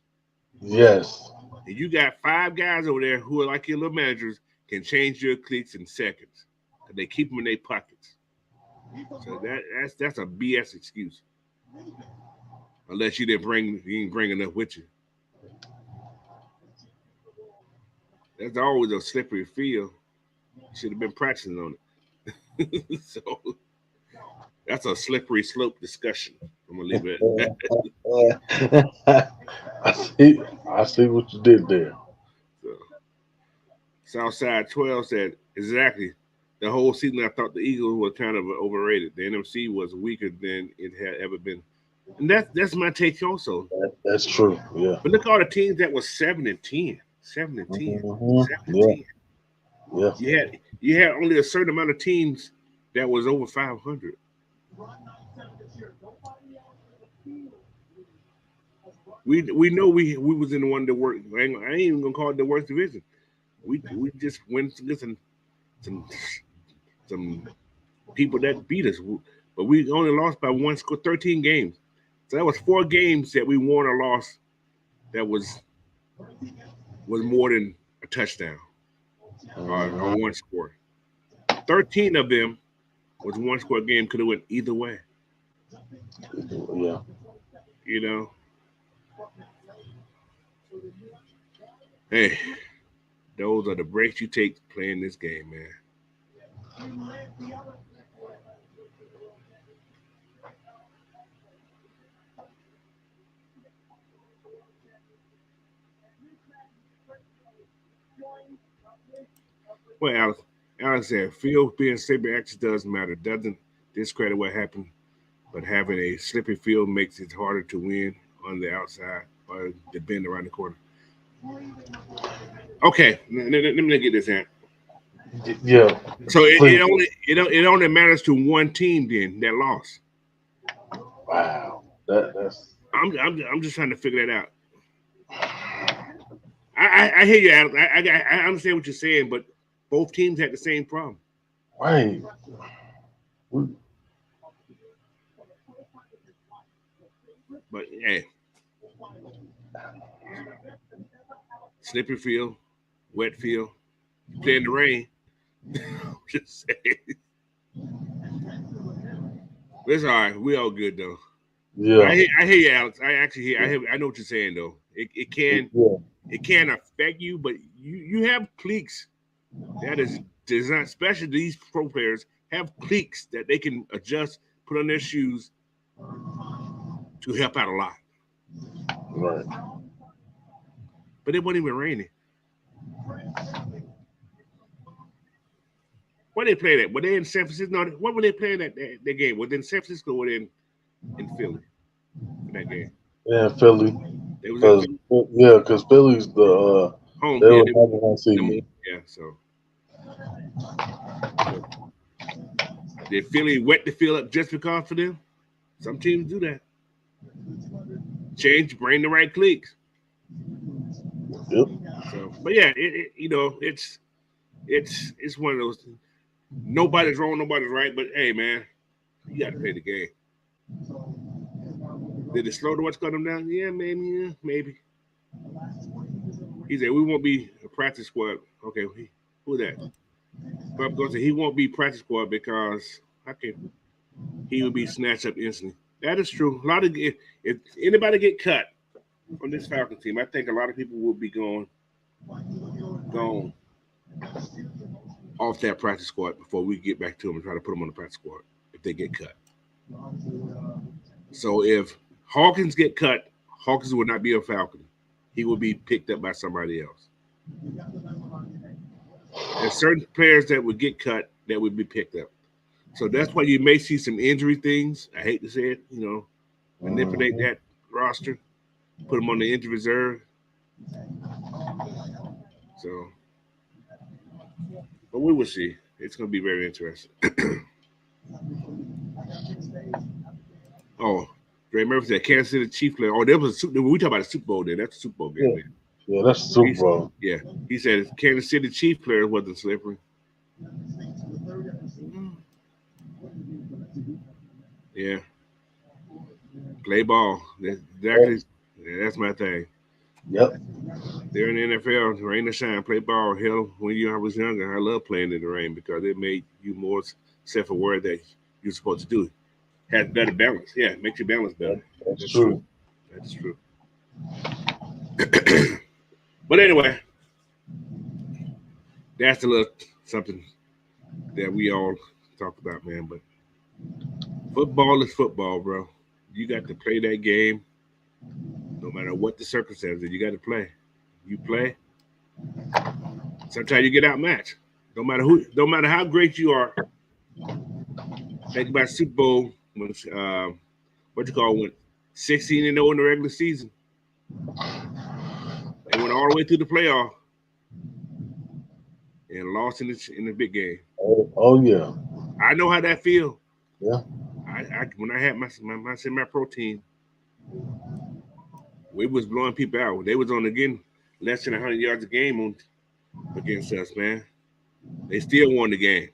Yes. And you got 5 guys over there who are like your little managers can change your cleats in seconds. And they keep them in their pockets. So that's a BS excuse. Unless you didn't bring enough with you. That's always a slippery field. You should have been practicing on it. So that's a slippery slope discussion. I'm gonna leave it at I see. I see what you did there. so, Southside 12 said exactly. The whole season, I thought the Eagles were kind of overrated. The NFC was weaker than it had ever been, and that's my take also. That's true. Yeah. But look at all the teams that was 7-10, 7-10, seven and Yeah. ten. Yeah. You had only a certain amount of teams that was over 500. We know we was in the one that worked. I ain't even gonna call it the worst division. We just went to some some people that beat us, but we only lost by one score, 13 games. So that was 4 games that we won or lost. That was more than a touchdown or Mhm. one score. 13 of them was one score game. Could have went either way. Yeah. You know. Hey, those are the breaks you take playing this game, man. Well, Alex said, field being slippery actually does matter. Doesn't discredit what happened, but having a slippery field makes it harder to win on the outside or the bend around the corner. Okay, let me get this in. Yeah. So Please. it only matters to one team then that lost. Wow. That's I'm just trying to figure that out. I hear you, Alex. I understand what you're saying, but both teams had the same problem. right. We- But hey, slippery field, wet field, play in the rain. Just saying. It's all right. We all good though. Yeah. I hear you, Alex. I actually I know what you're saying though. Yeah. It can affect you, but you have cliques that is designed, especially these pro players have cliques that they can adjust, put on their shoes to help out a lot. Right. But it wasn't even raining. Where they played at? Were they in San Francisco? No, what were they playing at that game? Was they in San Francisco or were they in Philly for that game? Yeah, Philly. They was in Because Philly. Philly's the Home, they yeah, were number one seed. yeah. So did Philly wet the field up just because for them? Some teams do that. Bring the right cliques. Yep. So, but yeah, it's one of those. Nobody's wrong, nobody's right. But hey, man, you got to play the game. Did it slow to what's cut them down? Yeah, maybe. Yeah, maybe. He said we won't be a practice squad. Okay, who that? Bob goes. He won't be practice squad because he would be snatched up instantly. That is true. A lot of if anybody get cut on this Falcons team, I think a lot of people will be gone off that practice squad before we get back to them and try to put them on the practice squad if they get cut. So if Hawkins get cut, Hawkins would not be a Falcon. He will be picked up by somebody else. There's certain players that would get cut that would be picked up. So that's why you may see some injury things. I hate to say it, manipulate that roster, put them on the injury reserve. So, but we will see. It's going to be very interesting. Oh, Dre Murphy said Kansas City Chiefs player. Oh, there was we talk about a Super Bowl there. That's a Super Bowl game. Yeah, yeah, that's Super Bowl. Yeah, he said Kansas City Chiefs player wasn't slippery. Yeah, play ball. Exactly. Yeah, that's my thing. Yep. They're in the NFL, rain or shine, play ball. Hell, when I was younger, I loved playing in the rain because it made you more self-aware that you're supposed to do it. Has better balance. Yeah, it makes your balance better. That's true. That's true. But anyway, that's a little something that we all talk about, man. But football is football, bro. You got to play that game no matter what the circumstances. You got to play. You play. Sometimes you get outmatched. No matter how great you are. Think about Super Bowl when went 16-0 in the regular season. They went all the way through the playoff and lost in the big game. Oh yeah. I know how that feels. Yeah. When I had my semi-protein, we was blowing people out. They was on again less than 100 yards a game against us, man. They still won the game.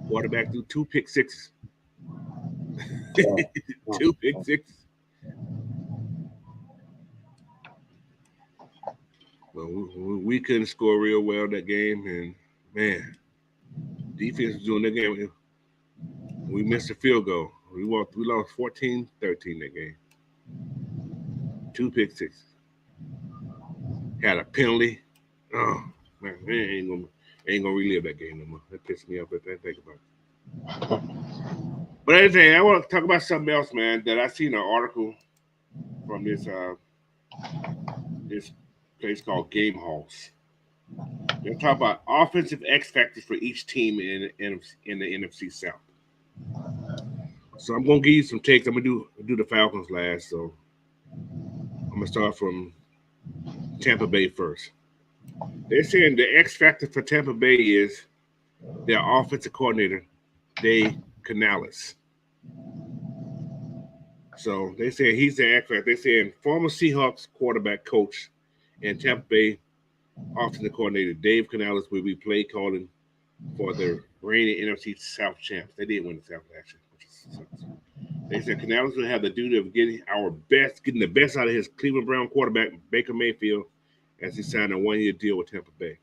Quarterback threw 2 pick sixes. 2 pick sixes. Well, we couldn't score real well that game, and man, defense was doing that game. We missed a field goal. We lost 14-13 that game. 2 pick sixes. Had a penalty. Oh man, ain't gonna relive that game no more. That pissed me off. But I think about it. But anyway, I want to talk about something else, man. That I seen an article from this place called Game Halls. They're talking about offensive X factors for each team in the NFC South. So I'm gonna give you some takes. I'm gonna do the Falcons last. So I'm gonna start from Tampa Bay first. They're saying the X factor for Tampa Bay is their offensive coordinator, Dave Canales. So they say he's the X factor. They're saying former Seahawks quarterback coach and Tampa Bay offensive coordinator Dave Canales will be play calling for the reigning NFC South champs. They did win the South last year, which sucks. They said Canales will have the duty of getting the best out of his Cleveland Brown quarterback Baker Mayfield as he signed a one-year deal with Tampa Bay.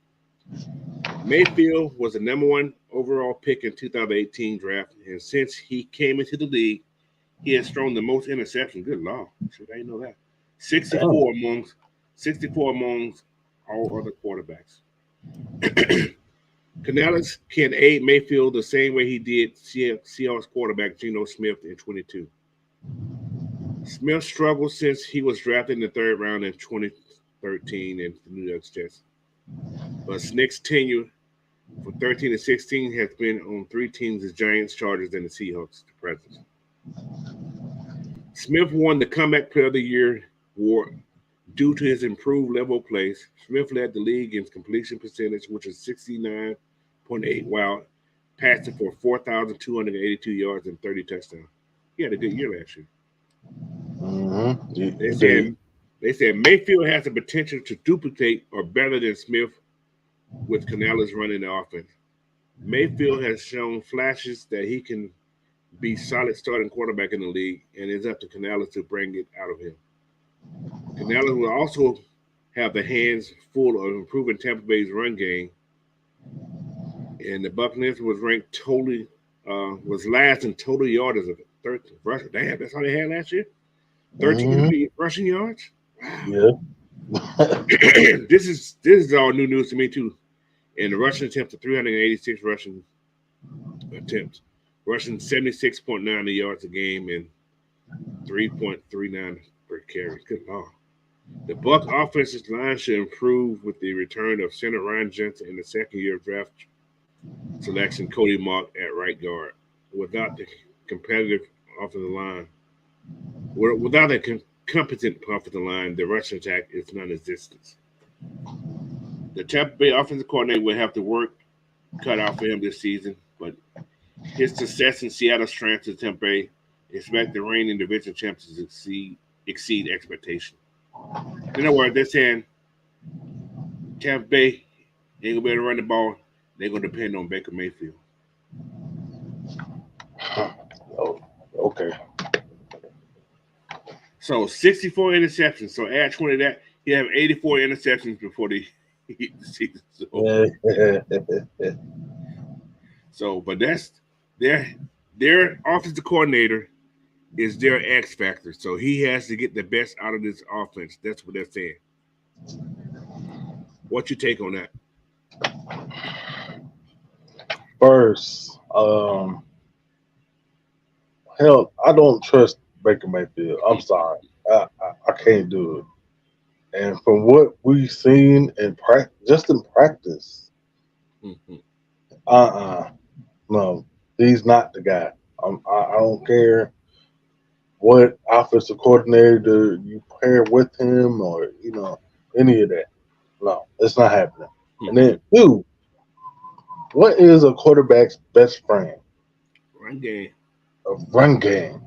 Mayfield was the number one overall pick in 2018 draft, and since he came into the league, he has thrown the most interceptions. Good Lord, should I know that? 64 amongst all other quarterbacks. Canales can aid Mayfield the same way he did Seahawks quarterback Geno Smith in 22. Smith struggled since he was drafted in the third round in 2013 in the New York Jets. But Snick's tenure from 13 to 16 has been on three teams: the Giants, Chargers, and the Seahawks to present. Smith won the Comeback Player of the Year award due to his improved level of play. Smith led the league in completion percentage, which is 69.8, while passing for 4,282 yards and 30 touchdowns. He had a good year last year. Mm-hmm. They said Mayfield has the potential to duplicate or better than Smith with Canales running the offense. Mayfield has shown flashes that he can be solid starting quarterback in the league, and it's up to Canales to bring it out of him. Canales will also have the hands full of improving Tampa Bay's run game, and the Buccaneers was last in total yardage of 13 rushing. Damn, that's how they had last year. 13 rushing yards. Yeah. This is all new news to me too. And the rushing attempts of 386 rushing attempts, rushing 76.9 yards a game and 3.39 per carry. Good Lord. The Buck offensive line should improve with the return of center Ryan Jensen in the second year of draft selection Cody Mark at right guard. Without the competitive offensive line, without a competent offensive line, the rushing attack is non-existent. The Tampa Bay offensive coordinator will have to work cut out for him this season, but his success in Seattle's strength to Tampa Bay expect the reigning division champs to exceed expectation. In other words, they're saying Tampa Bay ain't gonna be able to run the ball. They're gonna depend on Baker Mayfield. Oh, okay. So 64 interceptions. So add 20 to that, he have 84 interceptions before the season. So, but that's their offensive coordinator is their X factor. So he has to get the best out of this offense. That's what they're saying. What's your take on that? First, hell, I don't trust Baker Mayfield. I'm sorry, I can't do it. And from what we've seen in practice, just in practice, Mm-hmm. no, he's not the guy. I don't care what offensive coordinator you pair with him or any of that. No, it's not happening. Mm-hmm. And then, two, what is a quarterback's best friend? Run game. A run game.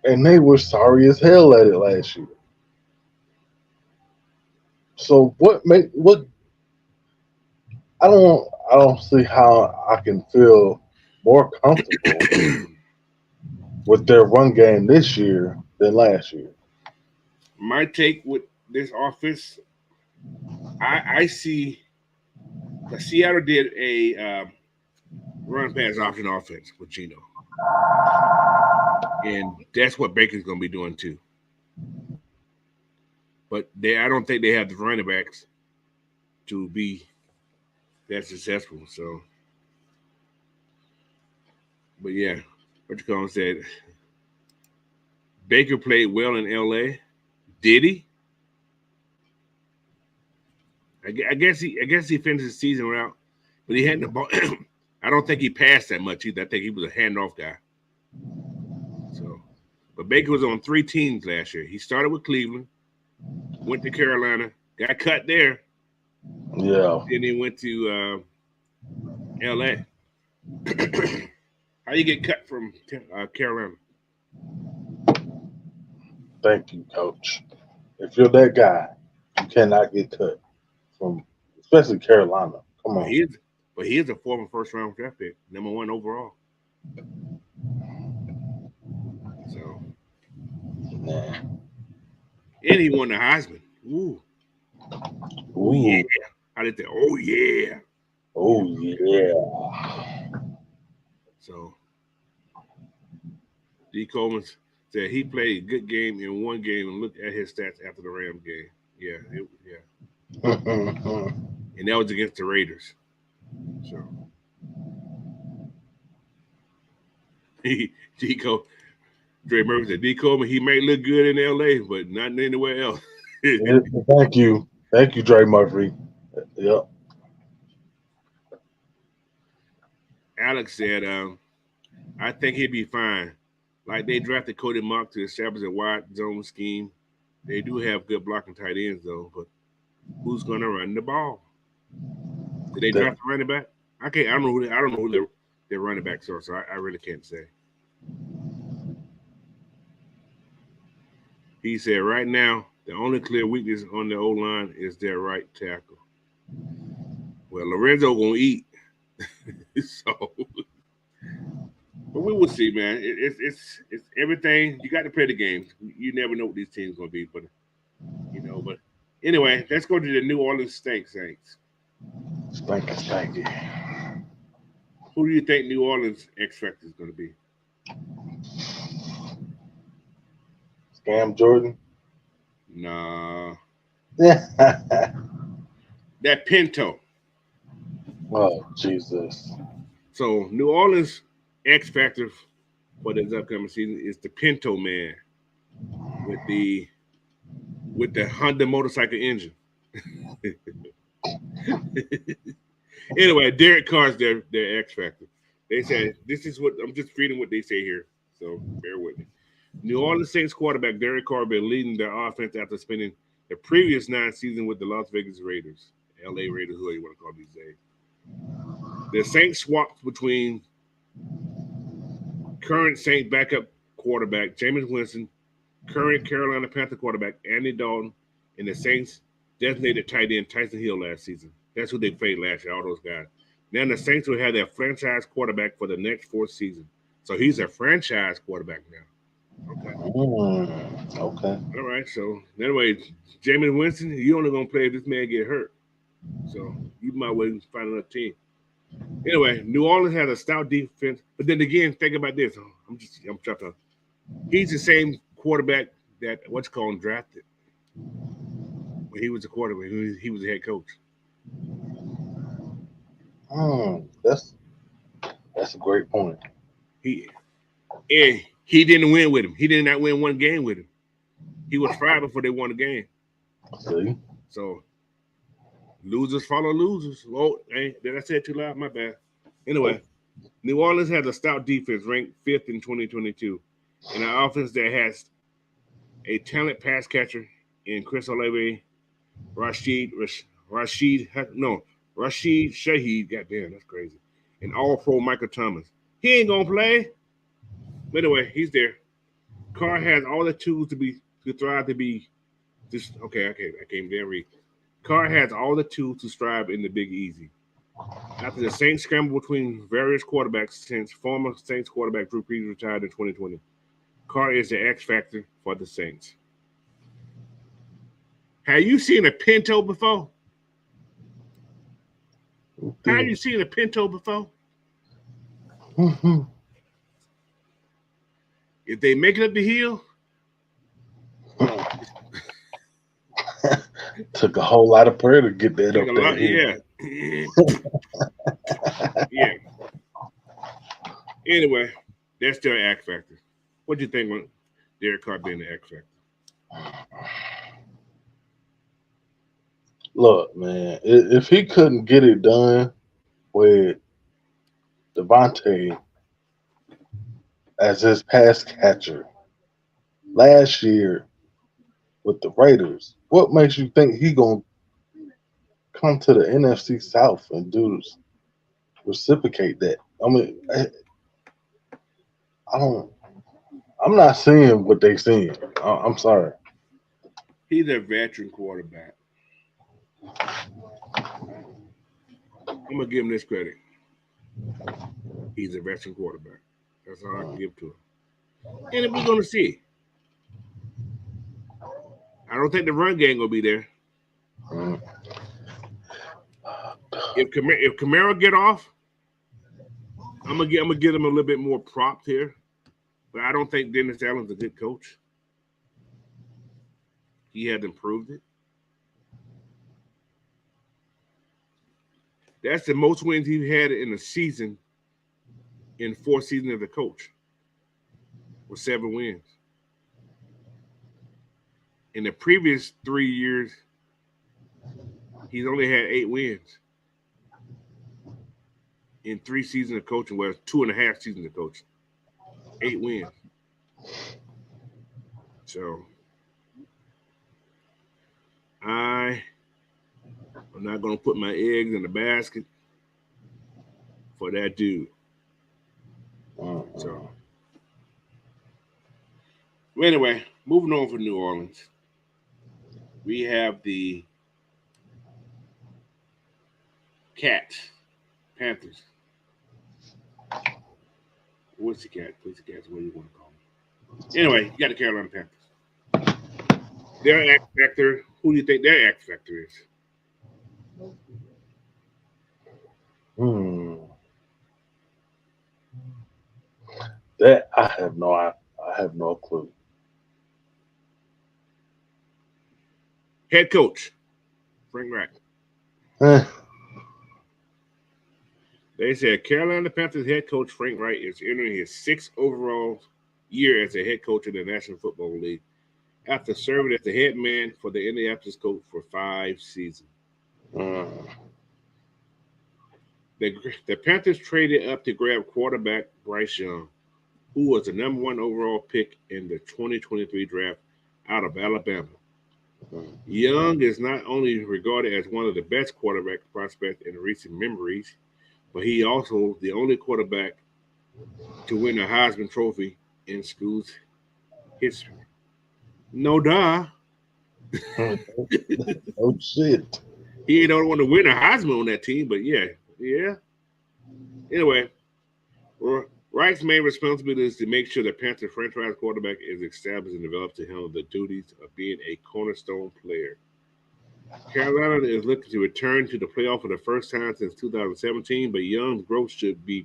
And they were sorry as hell at it last year. So what I don't see how I can feel more comfortable with their run game this year than last year. My take with this offense, I see Seattle did a run pass option offense with Geno. And that's what Baker's going to be doing too. But I don't think they have the running backs to be that successful. So, but yeah, what you call him said Baker played well in L.A. Did he? I guess he finished the season out, but he hadn't the ball. I don't think he passed that much either. I think he was a handoff guy. So, but Baker was on 3 teams last year. He started with Cleveland, went to Carolina, got cut there. Yeah. Then he went to L.A. How you get cut from Carolina? Thank you, Coach. If you're that guy, you cannot get cut from, especially Carolina. Come But on. he is a former first round draft pick, #1 overall. So, Nah. and he won the Heisman. Ooh. Oh yeah. How did that? Oh yeah. Oh yeah. So D. Coleman said he played a good game in one game and looked at his stats after the Rams game. Yeah, and that was against the Raiders. So Dre Murphy said D. Coleman, he may look good in LA, but not anywhere else. Thank you, Dre Murphy. Yep. Alex said, I think he'd be fine. Like they drafted Cody Mock to establish a wide zone scheme. They do have good blocking tight ends though, but who's going to run the ball? Did they draft a running back? I don't know who their running backs are, so I really can't say. He said right now the only clear weakness on the O line is their right tackle. Well, Lorenzo gonna eat, so. But we will see, man. It's everything. You got to play the games. You never know what these teams gonna be, but But anyway, let's go to the New Orleans Saints. Stanky. Who do you think New Orleans X-factor is going to be? Scam Jordan? Nah. That Pinto. Oh, Jesus. So New Orleans X-factor for this upcoming season is the Pinto man with the Honda motorcycle engine. Anyway, Derek Carr's their X-factor. They said, this is what, I'm just reading what they say here, so bear with me. New Orleans Saints quarterback Derek Carr been leading their offense after spending the previous 9 seasons with the Las Vegas Raiders, LA Raiders, who you want to call these days. The Saints swapped between current Saints backup quarterback Jameis Winston, current Carolina Panther quarterback Andy Dalton, and the Saints designated tight end Tyson Hill last season. That's who they played last year, all those guys. Now the Saints will have their franchise quarterback for the next 4 seasons. So he's a franchise quarterback now. Okay. Okay. All right. So anyway, Jameis Winston, you only gonna play if this man get hurt. So you might well find another team. Anyway, New Orleans has a stout defense, but then again, think about this. I'm trying to. He's the same quarterback that drafted when he was a quarterback. He was the head coach. That's a great point. He didn't win with him. He did not win one game with him. He was fired before they won the game. See? So losers follow losers. Oh, hey, did I say it too loud? My bad. Anyway, New Orleans has a stout defense ranked 5th in 2022, and an offense that has a talented pass catcher in Chris Olave, Rashid Shaheed. Goddamn, that's crazy. And All-Pro Michael Thomas. He ain't gonna play. But anyway, he's there. Carr has all the tools to thrive to be just okay. I can't even read. Carr has all the tools to strive in the Big Easy. After the Saints scramble between various quarterbacks since former Saints quarterback Drew Brees retired in 2020, Carr is the X factor for the Saints. Have you seen a Pinto before? Have you seen a Pinto before? If they make it up the hill, took a whole lot of prayer to get that up there. Yeah, Yeah. Anyway, that's their X factor. What do you think when Derek Carr being the X factor? Look, man, if he couldn't get it done with Devontae as his pass catcher last year with the Raiders, what makes you think he gonna come to the NFC South and reciprocate that? I mean, I don't. I'm not seeing what they seeing. I'm sorry. He's a veteran quarterback. I'm gonna give him this credit. He's a veteran quarterback. That's all I can give to him. And we're gonna see. I don't think the run game gonna be there. Mm. If Camaro get off, I'm gonna give him a little bit more props here. But I don't think Dennis Allen's a good coach. He hasn't proved it. That's the most wins he's had in a season in 4 seasons as a coach, with 7 wins. In the previous 3 years, he's only had 8 wins in 3 seasons of coaching. Well, 2.5 seasons of coaching, 8 wins. So I am not going to put my eggs in the basket for that dude. So anyway, moving on from New Orleans, we have the Panthers. What's the Cats? What do you want to call them? Anyway, you got the Carolina Panthers. Their X factor. Who do you think their X factor is? That I have no clue. Head coach Frank Reich. Eh, They said Carolina Panthers head coach Frank Reich is entering his 6th overall year as a head coach in the National Football League after serving as the head man for the Indianapolis Colts for 5 seasons. The Panthers traded up to grab quarterback Bryce Young, who was the number 1 overall pick in the 2023 draft out of Alabama. Young is not only regarded as one of the best quarterback prospects in recent memories, but he also the only quarterback to win a Heisman Trophy in school's history. No duh. oh shit. He ain't the only one to win a Heisman on that team, but yeah. Anyway, Reich's main responsibility is to make sure the Panther franchise quarterback is established and developed to handle the duties of being a cornerstone player. Carolina is looking to return to the playoff for the first time since 2017, but Young's growth should be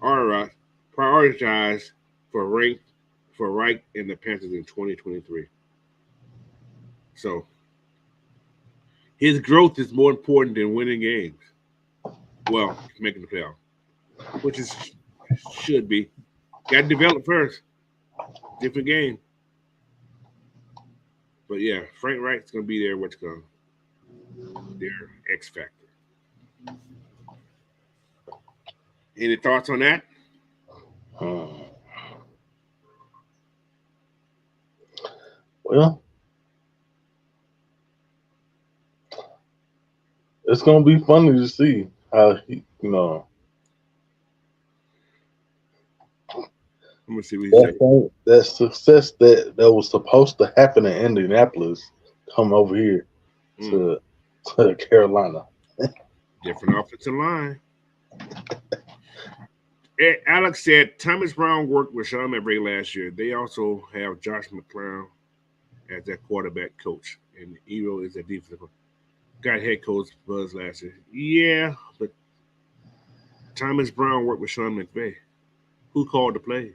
prioritized for Reich and the Panthers in 2023. So his growth is more important than winning games. Well, making the playoff, which should be. Got to develop first. Different game. But yeah, Frank Reich's going to be there. What's going? Their X factor. Any thoughts on that? Well, it's gonna be funny to see how he, I'm gonna see what he said. that success that was supposed to happen in Indianapolis come over here to Carolina. Different offensive line. Alex said Thomas Brown worked with Sean McVay last year. They also have Josh McClown as their quarterback coach, and Evo is a defensive coach. Got head coach Buzz last year. Yeah, but Thomas Brown worked with Sean McVay. Who called the plays?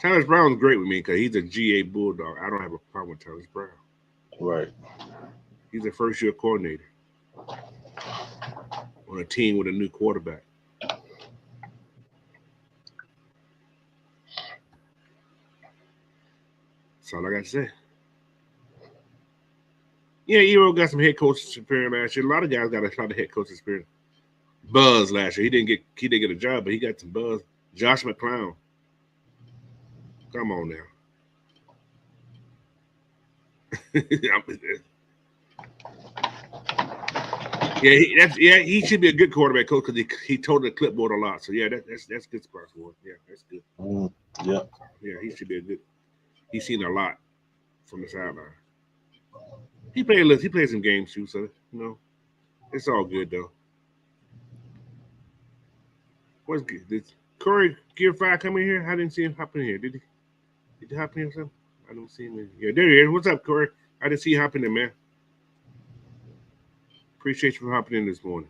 Thomas Brown's great with me because he's a GA Bulldog. I don't have a problem with Thomas Brown. Right. He's a first-year coordinator on a team with a new quarterback. That's all I got to say. Yeah, Eero got some head coach experience last year. A lot of guys got a lot of head coach experience. Buzz last year. He didn't get a job, but he got some buzz. Josh McClown. Come on now. he should be a good quarterback coach because he told the clipboard a lot. So yeah, that's good spot for him. Yeah, that's good. Yeah, he should be a good. He's seen a lot from the sideline. He played some games too, so it's all good though. What's good? Did Corey Gear 5 come in here? I didn't see him hop in here. Did he? Did he hop in or something? I don't see him in here. Yeah, there he is. What's up, Corey? I didn't see you hopping in, man. Appreciate you for hopping in this morning.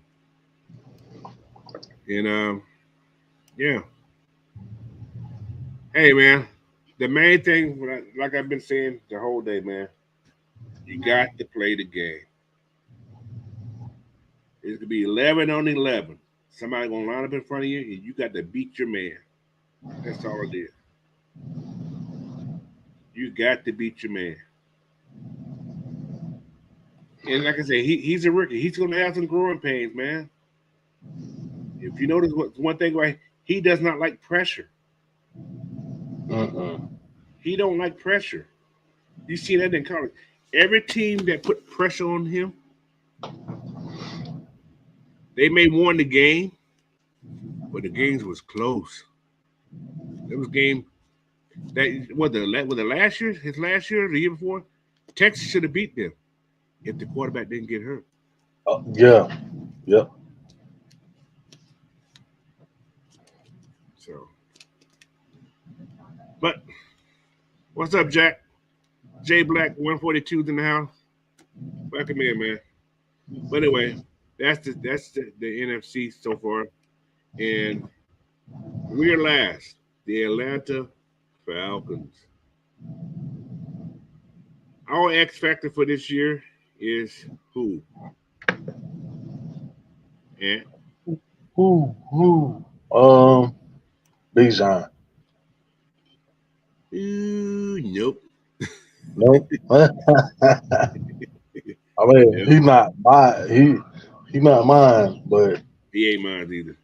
And yeah. Hey, man. The main thing, like I've been saying the whole day, man, you got to play the game. It's gonna be 11 on 11. Somebody gonna line up in front of you, and you got to beat your man. That's all it is. You got to beat your man. And like I said, he's a rookie. He's gonna have some growing pains, man. If you notice one thing, right, he does not like pressure. He don't like pressure. You see that in college. Every team that put pressure on him, they may won the game, but the games was close. It was game that was the last year, his last year, the year before. Texas should have beat them if the quarterback didn't get hurt. Yeah. So, but what's up, Jack? J Black 142's in the house. Welcome in, man. But anyway, that's the NFC so far, and we're last. The Atlanta Falcons. Our X factor for this year is who? Yeah. Who? Bijan. Nope. Nope. I mean, Yep. he's not mine, but He ain't mine either.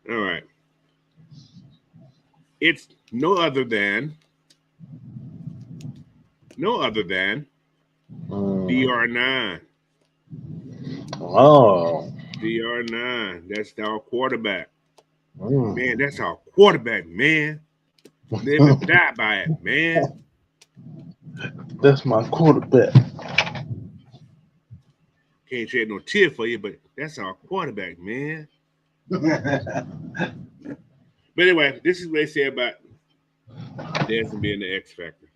All right. It's no other than DR9. Oh. DR9. That's our quarterback. Mm. Man, that's our quarterback, man. Live and die by it, man. That's my quarterback. Can't shed no tear for you, but that's our quarterback, man. But anyway, this is what they say about Desmond being the X factor.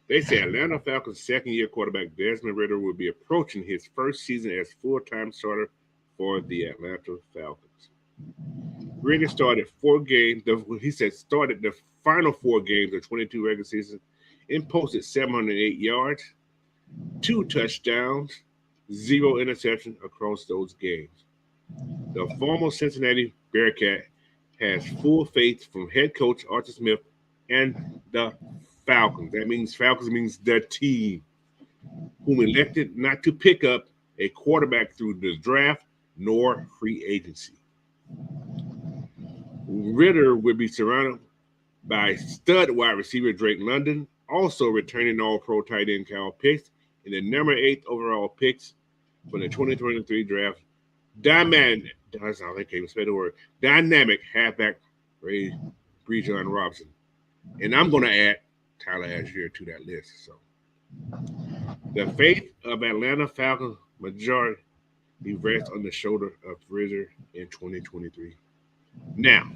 They say Atlanta Falcons' second-year quarterback Desmond Ridder will be approaching his first season as full-time starter for the Atlanta Falcons. Ridder started 4 games. He said started the final 4 games of 22 regular season and posted 708 yards, 2 touchdowns, 0 interceptions across those games. The former Cincinnati Bearcat has full faith from head coach Arthur Smith and the Falcons. That means Falcons means the team, whom elected not to pick up a quarterback through the draft nor free agency. Ridder will be surrounded by stud wide receiver Drake London, also returning All-Pro tight end Kyle Pitts, and the number 8 overall picks for the 2023 draft. Dynamic halfback Ray Brejon Robinson. And I'm going to add Tyler Algier to that list. So the fate of Atlanta Falcons majority rests on the shoulder of Ridder in 2023. Now,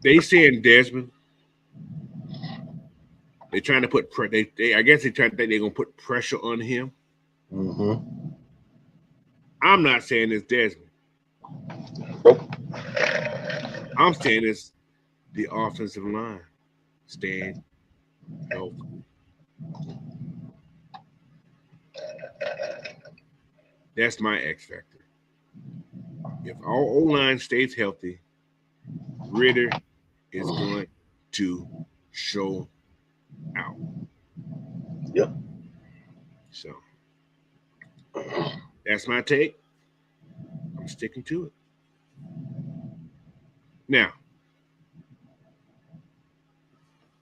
they saying Desmond. They're trying to put I guess they trying to think they're gonna put pressure on him. Mm-hmm. I'm not saying it's Desmond. Nope. I'm saying it's the offensive line. staying healthy. That's my X factor. If our O-line stays healthy, Ritter is going to show out. Yep. So that's my take. I'm sticking to it. Now,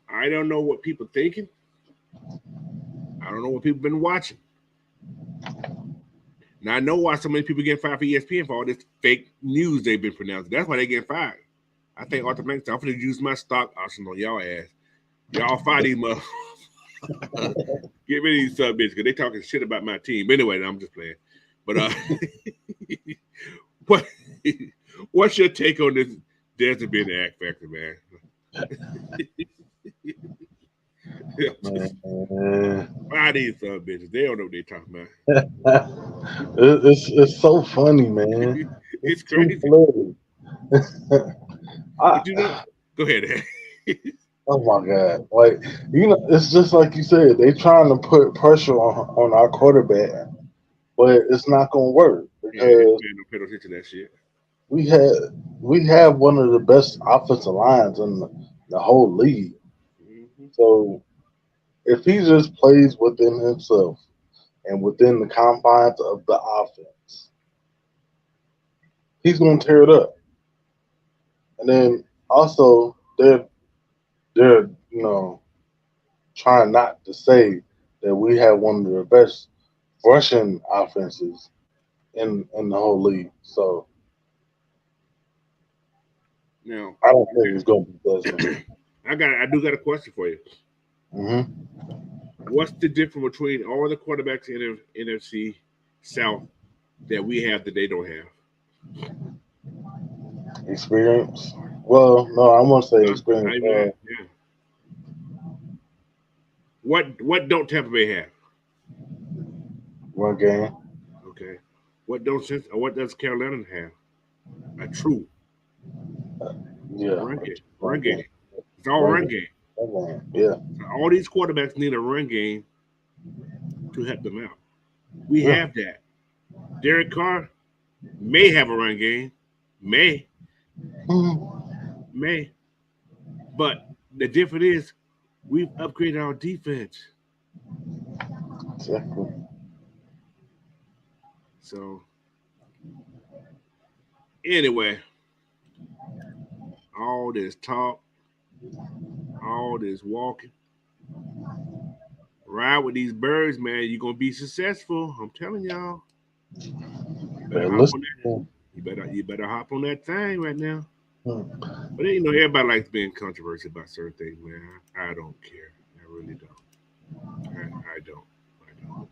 I don't know what people thinking. I don't know what people been watching. Now I know why so many people get fired for ESPN for all this fake news they've been pronouncing. That's why they get fired. I think Arthur Banks, I'm gonna use my stock option on y'all ass. Y'all fire these motherfuckers. Get rid of these sub bitches because they talking shit about my team. But anyway, I'm just playing. But what what's your take on this Delta being the X factor, man? Why these sub bitches? They don't know what they're talking about. It's so funny, man. It's crazy. But you know, go ahead. Oh my God! Like it's just like you said. They trying to put pressure on our quarterback, but it's not gonna work Yeah, man, because don't pay no attention to that shit. we have one of the best offensive lines in the whole league. Mm-hmm. So if he just plays within himself and within the confines of the offense, he's gonna tear it up. And then also they're trying not to say that we have one of the best rushing offenses in the whole league. So Now, I don't think it's going to be Desmond. I do got a question for you. Mm-hmm. What's the difference between all the quarterbacks in NFC South that we have that they don't have? Experience. Well, no, I won't say Not experience. even that. Yeah. What don't Tampa Bay have? One game. Okay. What does Carolina have? A true Yeah. run game. One Run game. game. It's all One run game. game. One game. Yeah. So all these quarterbacks need a run game to help them out. We Yeah. have that. Derek Carr may have a run game, may, may, but the difference is we've upgraded our defense. Exactly. So anyway, all this talk, all this walking, ride with these birds, man. You're gonna be successful. I'm telling y'all. You better But hop listen. on that. You better hop on that thing right now. Hmm. But you know, everybody likes being controversial about certain things, man. I don't care. I really don't. I don't. I don't.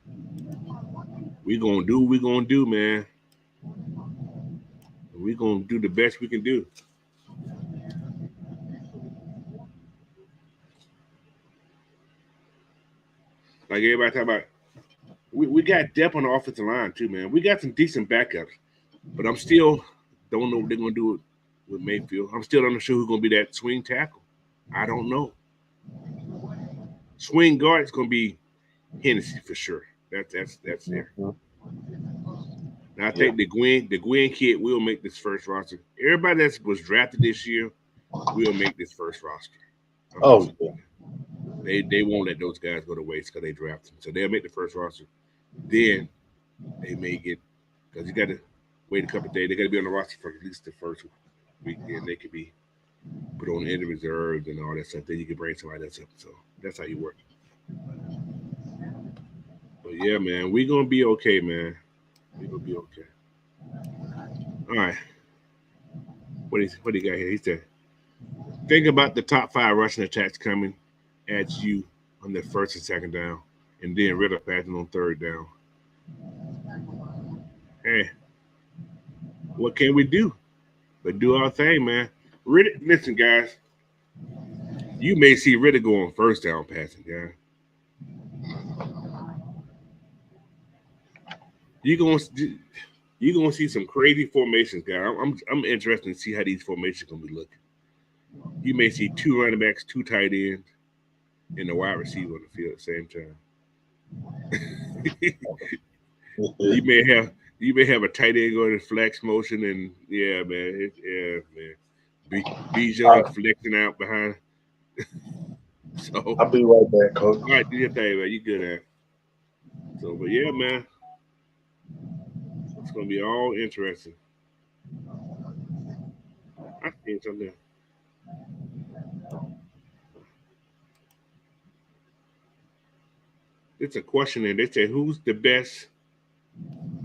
We gonna do what we gonna do, man. We gonna do the best we can do. Like everybody talk about, we got depth on the offensive line too, man. We got some decent backups, but I'm still don't know what they're gonna do with Mayfield. I'm still not sure who's gonna be that swing tackle. I don't know. Swing guard is gonna be Hennessy for sure. That's there. Mhm. Now I Yeah. think the Gwen kid will make this first roster. Everybody that was drafted this year will make this first roster. I'm Oh just yeah. they won't let those guys go to waste because they drafted them. So they'll make the first roster. Then they may get because you got to wait a couple of days. They got to be on the roster for at least the first week. Then they could be put on the reserves and all that stuff. Then you can bring somebody else up. So that's how you work. But yeah, man, we gonna be okay, man. We gonna be okay. All right. What do you got here? He said, think about the top 5 rushing attacks coming at you on the first and second down, and then Ritter passing on third down. Hey, what can we do? But do our thing, man. Ritter, listen, guys. You may see Ritter go on first down passing, guys. You gonna you gonna see some crazy formations, guys. I'm interested to see how these formations gonna be looking. You may see 2 running backs, 2 tight ends, and a wide receiver on the field at the same time. you may have a tight end going in flex motion, and yeah, man, man. Bijan I, flexing out behind. So, all I'll be right back, coach. right, do your thing, man. You good at it. So, but yeah, man, it's gonna be all interesting. I think something. It's a question, and they say who's the best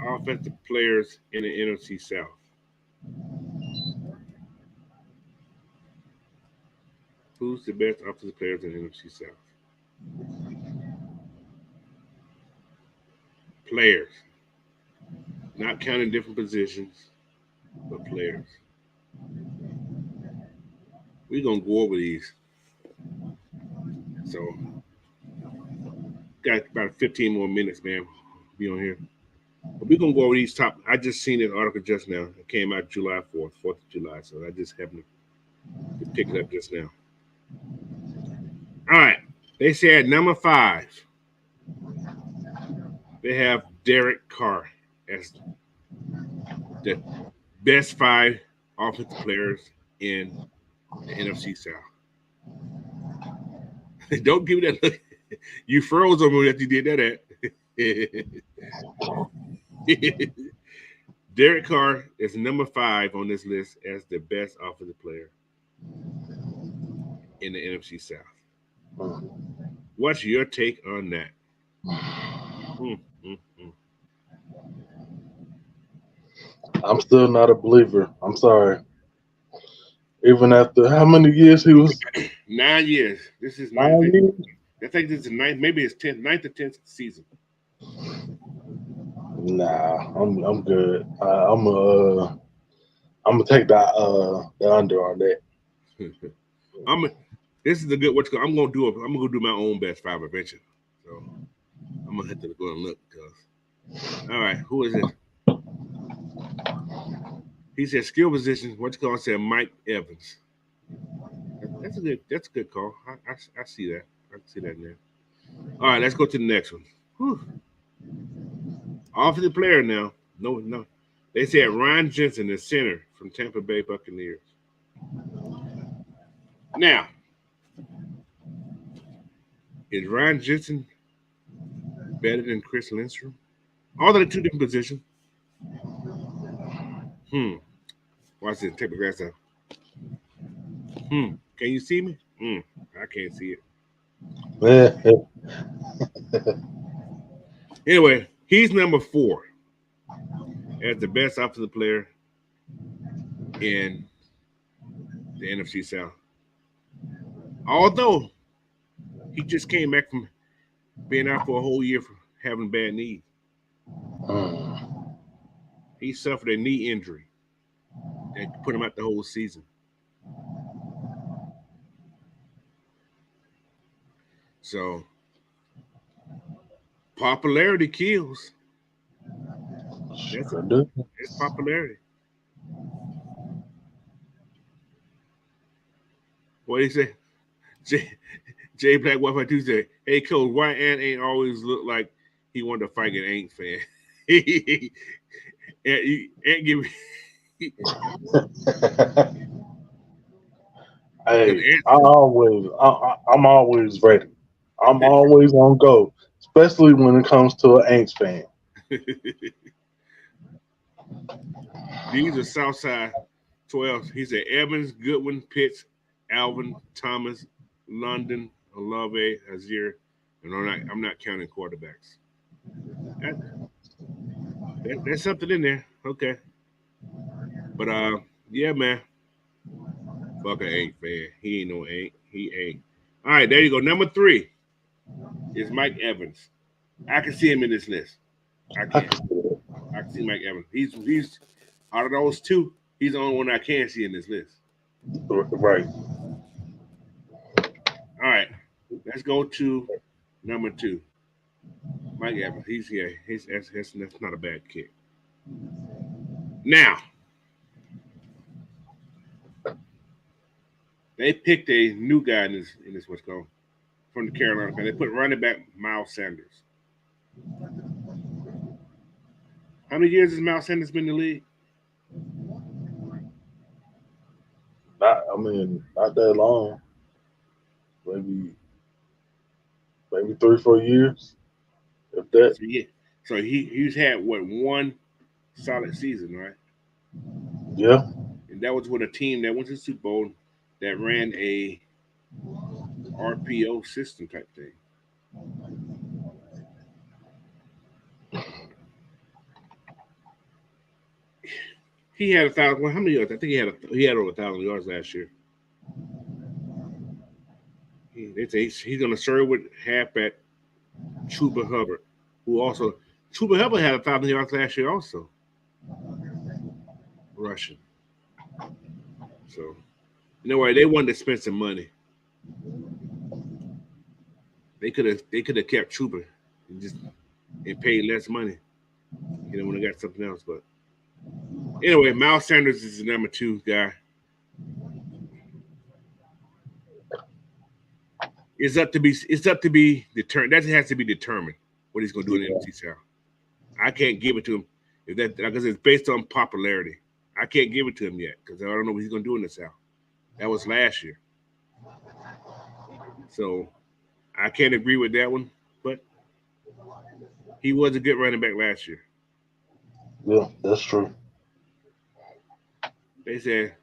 offensive players in the NFC South? Who's the best offensive players in the NFC South? Players, not counting different positions, but players. We're gonna go over these. So, got about 15 more minutes, man. Be on here. But we're gonna go over these top. I just seen this article just now. It came out July 4th, 4th of July. So I just happened to pick it up just now. All right. They said number 5. They have Derek Carr as the best 5 offensive players in the NFC South. Don't give me that look. You froze on me after you did that. Derek Carr is number 5 on this list as the best offensive player in the NFC South. What's your take on that? I'm still not a believer. I'm sorry. Even after how many years he was? 9 years. This is 9 years. I think this is ninth, maybe it's 10th, ninth or 10th season. Nah, I'm good. I'm gonna take the under on that. This is a good what's I'm gonna do my own best 5 eventually. So I'm gonna have to go and look because all right, who is it? He said skill position. What's called said Mike Evans. That's a good call. I see that. I see that now. All right, let's go to the next one. Whew. Offensive player now. No. They said Ryan Jensen, the center from Tampa Bay Buccaneers. Now, is Ryan Jensen better than Chris Lindstrom? All the 2 different positions. Watch this. Take the grass out. Can you see me? I can't see it. Anyway, he's number 4 as the best offensive player in the NFC South. Although he just came back from being out for a whole year for having bad knees. He suffered a knee injury that put him out the whole season. So popularity kills. It's popularity. What do you say? Jay Black Wi-Fi Tuesday. Hey coach, why Ant ain't always look like he wanted to fight an Ain't fan? Ant give me Hey, I'm always ready. I'm always on go, especially when it comes to an Aints fan. These are Southside 12. He said Evans, Goodwin, Pitts, Alvin, Thomas, London, Olave, Azir, and I'm not counting quarterbacks. There's something in there. Okay. But yeah, man. Fuck a Ain't fan. He ain't no Ain't. He ain't. All right, there you go. Number 3 is Mike Evans. I can see him in this list. I can see Mike Evans. He's out of those 2, he's the only one I can see in this list. Right. All right. Let's go to number 2. Mike Evans. He's here. That's not a bad kick. Now, They picked a new guy in this what's called from the Carolina. They put running back Miles Sanders. How many years has Miles Sanders been in the league? Not that long. Maybe 3-4 years, if Yeah, that. so he's had what one solid season, right? Yeah, And that was with a team that went to the Super Bowl that ran a RPO system type thing. He had 1,000. Well, how many yards? I think he had over 1,000 yards last year. They say he's going to serve with halfback Chuba Hubbard, who also Chuba Hubbard had 1,000 yards last year also rushing. So anyway, they wanted to spend some money. They could have kept Chuba and paid less money. When they got something else. But anyway, Miles Sanders is the number 2 guy. It's up to be determined. That has to be determined what he's going to do in the NFC South. I can't give it to him because it's based on popularity. I can't give it to him yet because I don't know what he's going to do in the South. That was last year, so I can't agree with that one. But he was a good running back last year. Yeah, that's true. They said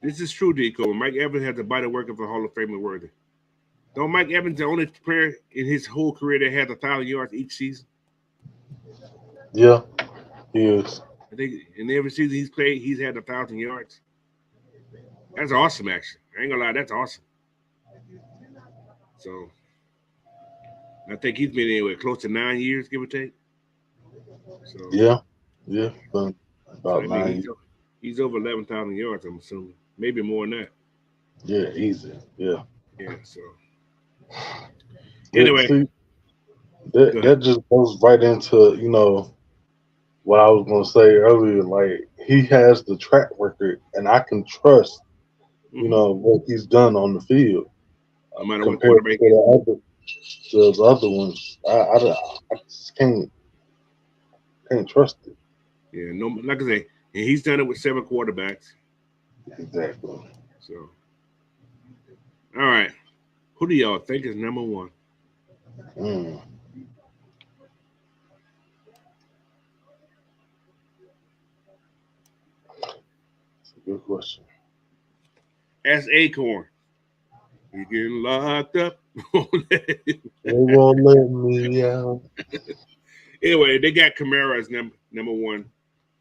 this is true, Deco. Mike Evans has the body work of a Hall of Famer worthy. Don't Mike Evans the only player in his whole career that has 1,000 yards each season? Yeah, he is. I think in every season he's played, he's had 1,000 yards. That's awesome, actually. I ain't gonna lie, that's awesome. So I think he's been anywhere close to 9 years, give or take. So Yeah, been so about I mean 9 years. he's over 11,000 yards. I'm assuming maybe more than that. Yeah, easy. Yeah. Yeah. So Yeah, anyway, see, go ahead. that just goes right into what I was gonna say earlier. Like he has the track record, and I can trust Mm-hmm. what he's done on the field No matter what compared quarterback to the other ones. I just can't trust it. yeah, no, like I say, and he's done it with 7 quarterbacks. Exactly. So all right, who do y'all think is number 1? Mm, that's a good question. That's Acorn. He's getting locked up. They won't let me out. Anyway, they got Kamara as number 1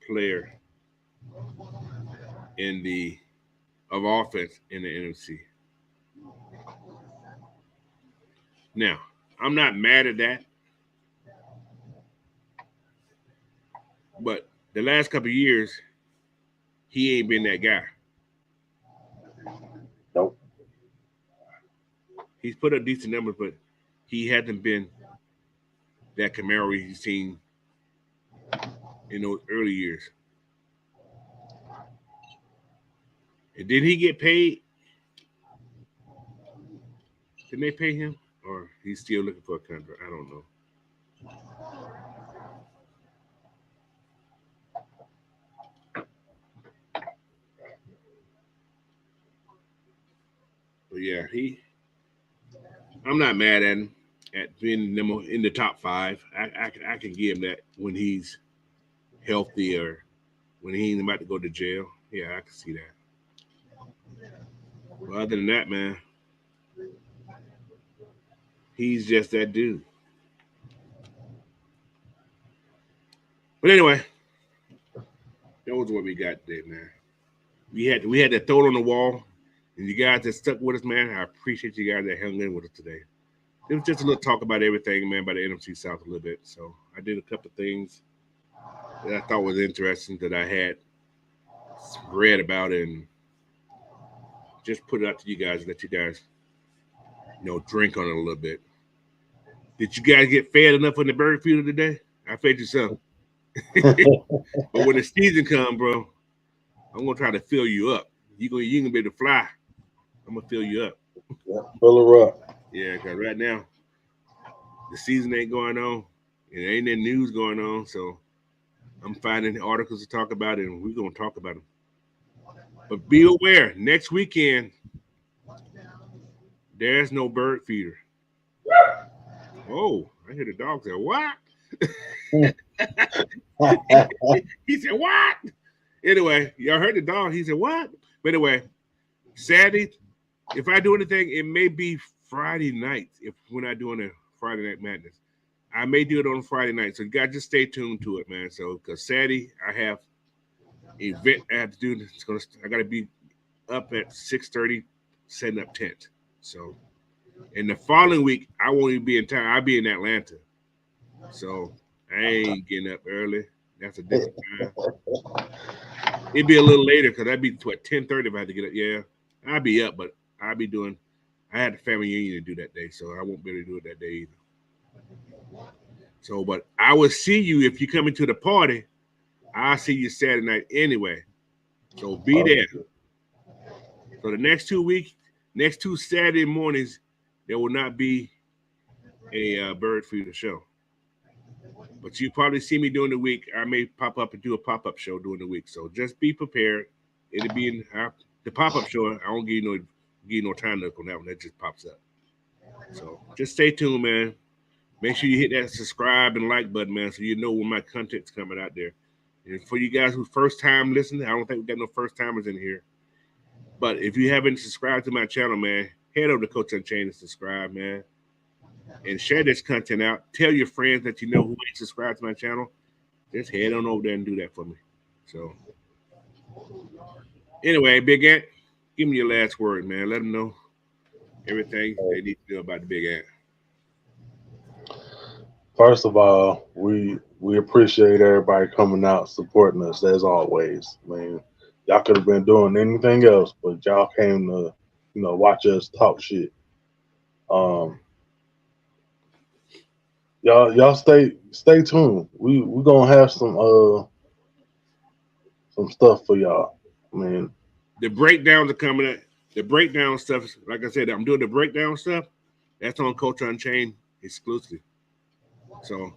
player in the of offense in the NFC. Now, I'm not mad at that, but the last couple of years, he ain't been that guy. Nope. He's put up decent numbers, but he hasn't been that Kamara we've seen in those early years. And did he get paid? Did they pay him? Or he's still looking for a contract? I don't know. But yeah, I'm not mad at him at being in the top 5. I can give him that when he's healthy or when he ain't about to go to jail. Yeah, I can see that. But other than that, man, he's just that dude. But anyway, that was what we got today, man. We had to throw it on the wall, and you guys that stuck with us, man. I appreciate you guys that hung in with us today. It was just a little talk about everything, man, about the NFC South a little bit. So I did a couple of things that I thought was interesting that I had read about and just put it out to you guys, let you guys, drink on it a little bit. Did you guys get fed enough on the bird feeder today? I fed you some. But when the season comes, bro, I'm gonna try to fill you up. You gonna be able to fly. I'm gonna fill you up. Yeah, fill her up. Yeah, because right now the season ain't going on, and ain't any news going on. So I'm finding articles to talk about it, and we're gonna talk about them. But be aware, next weekend there's no bird feeder. Oh, I hear the dog say, "What?" He said, "What?" Anyway, y'all heard the dog. He said, "What?" But anyway, Saturday, if I do anything, it may be Friday night. If we're not doing a Friday Night Madness, I may do it on Friday night. So you got to just stay tuned to it, man. So because Saturday I have an event I have to do. I got to be up at 6:30, setting up tent. So, and the following week I won't even be in town. I'll be in Atlanta. So I ain't getting up early. That's a different time. It'd be a little later because I'd be what 10:30 if I had to get up. Yeah, I'd be up, but I'd be doing. I had a family union to do that day, so I won't be able to do it that day either. So, but I will see you if you come into the party. I'll see you Saturday night anyway. So be there. So the next 2 weeks, next two Saturday mornings, there will not be a bird feeder show. But you probably see me during the week. I may pop up and do a pop-up show during the week. So just be prepared. It'll be in the pop-up show. I don't give you no time look on that one. That just pops up. So just stay tuned, man. Make sure you hit that subscribe and like button, man, so you know when my content's coming out there. And for you guys who first time listening, I don't think we got no first timers in here. But if you haven't subscribed to my channel, man, head over to Coach Unchained and subscribe, man. And share this content out. Tell your friends that you know who ain't subscribed to my channel. Just head on over there and do that for me. So, anyway, Big Ant, give me your last word, man. Let them know everything they need to know about the Big Ant. First of all, we appreciate everybody coming out supporting us as always. Man, y'all could have been doing anything else, but y'all came to, watch us talk shit. Um, y'all stay tuned. We gonna have some stuff for y'all. I mean, The breakdowns are coming up. The breakdown stuff, like I said, I'm doing the breakdown stuff. That's on Culture Unchained exclusively. So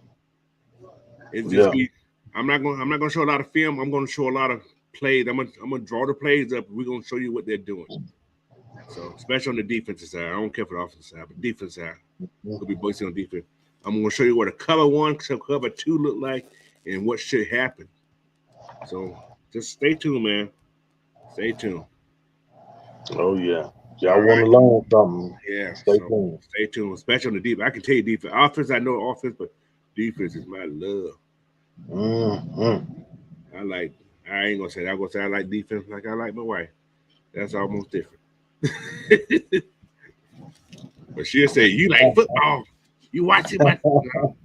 it's just yeah, be. I'm not gonna show a lot of film. I'm gonna show a lot of plays. I'm gonna draw the plays up. We're gonna show you what they're doing. So especially on the defensive side, I don't care for the offensive side, but defense side, we'll be focusing on defense. I'm gonna show you what a cover one, cover two look like, and what should happen. So just stay tuned, man. Stay tuned. oh yeah. All Y'all want right. to learn something? Yeah. Stay So tuned. stay tuned, especially on the defense. I can tell you defense. Offense, I know offense, but defense is my love. Mm-hmm. I like. I ain't gonna say that. I'm gonna say I like defense like I like my wife. That's almost different. But she'll say, "You like football? You watch it?"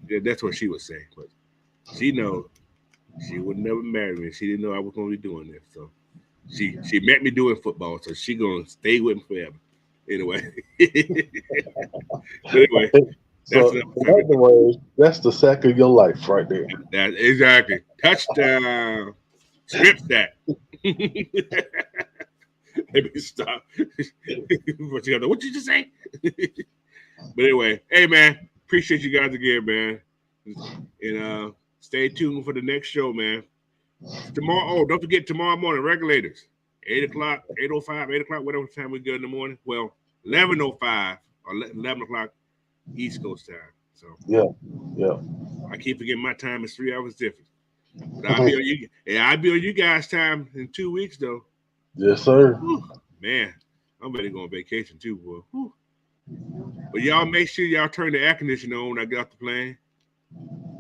Yeah, that's what she would say. But she knows she would never marry me. She didn't know I was gonna be doing this. So she met me doing football, so she gonna stay with me forever. Anyway, but anyway, that's So, enough in for other words, that's the sack of your life right there. that. Exactly. Touchdown. Script that. Let me stop. What you just say? But anyway, hey man, appreciate you guys again, man. And stay tuned for the next show, man. Tomorrow, oh, don't forget tomorrow morning, regulators. 8 o'clock, 8:05, 8 o'clock, whatever time we go in the morning. Well, 11:05 or 11 o'clock East Coast time. So Yeah, yeah. I keep forgetting my time is 3 hours different. But I'll be on you. Yeah, I'll be on you guys' time in 2 weeks though. Yes, sir. Whew, man, I'm ready to go on vacation too, boy. Whew. But y'all make sure y'all turn the air conditioner on when I get off the plane.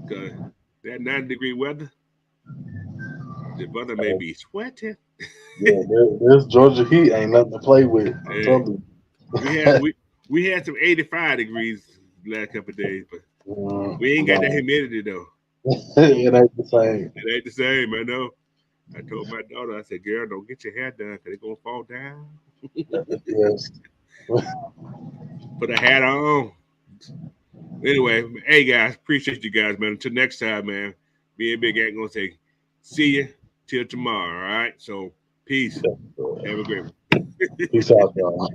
Cause that 90-degree weather, the weather may be sweating. Yeah, this Georgia heat ain't nothing to play with. I'm Hey, telling we had you. we had some 85 degrees the last couple of days, but we ain't got that No, humidity though. it ain't the same. It ain't the same, I know. I told my daughter, I said, "Girl, don't get your hair done, cause it's gonna fall down. Yes. Put a hat on." Anyway, hey guys, appreciate you guys, man. Until next time, man. Me and Big Ant gonna say, see you till tomorrow. All right. So peace. Have a great one. Peace out, y'all.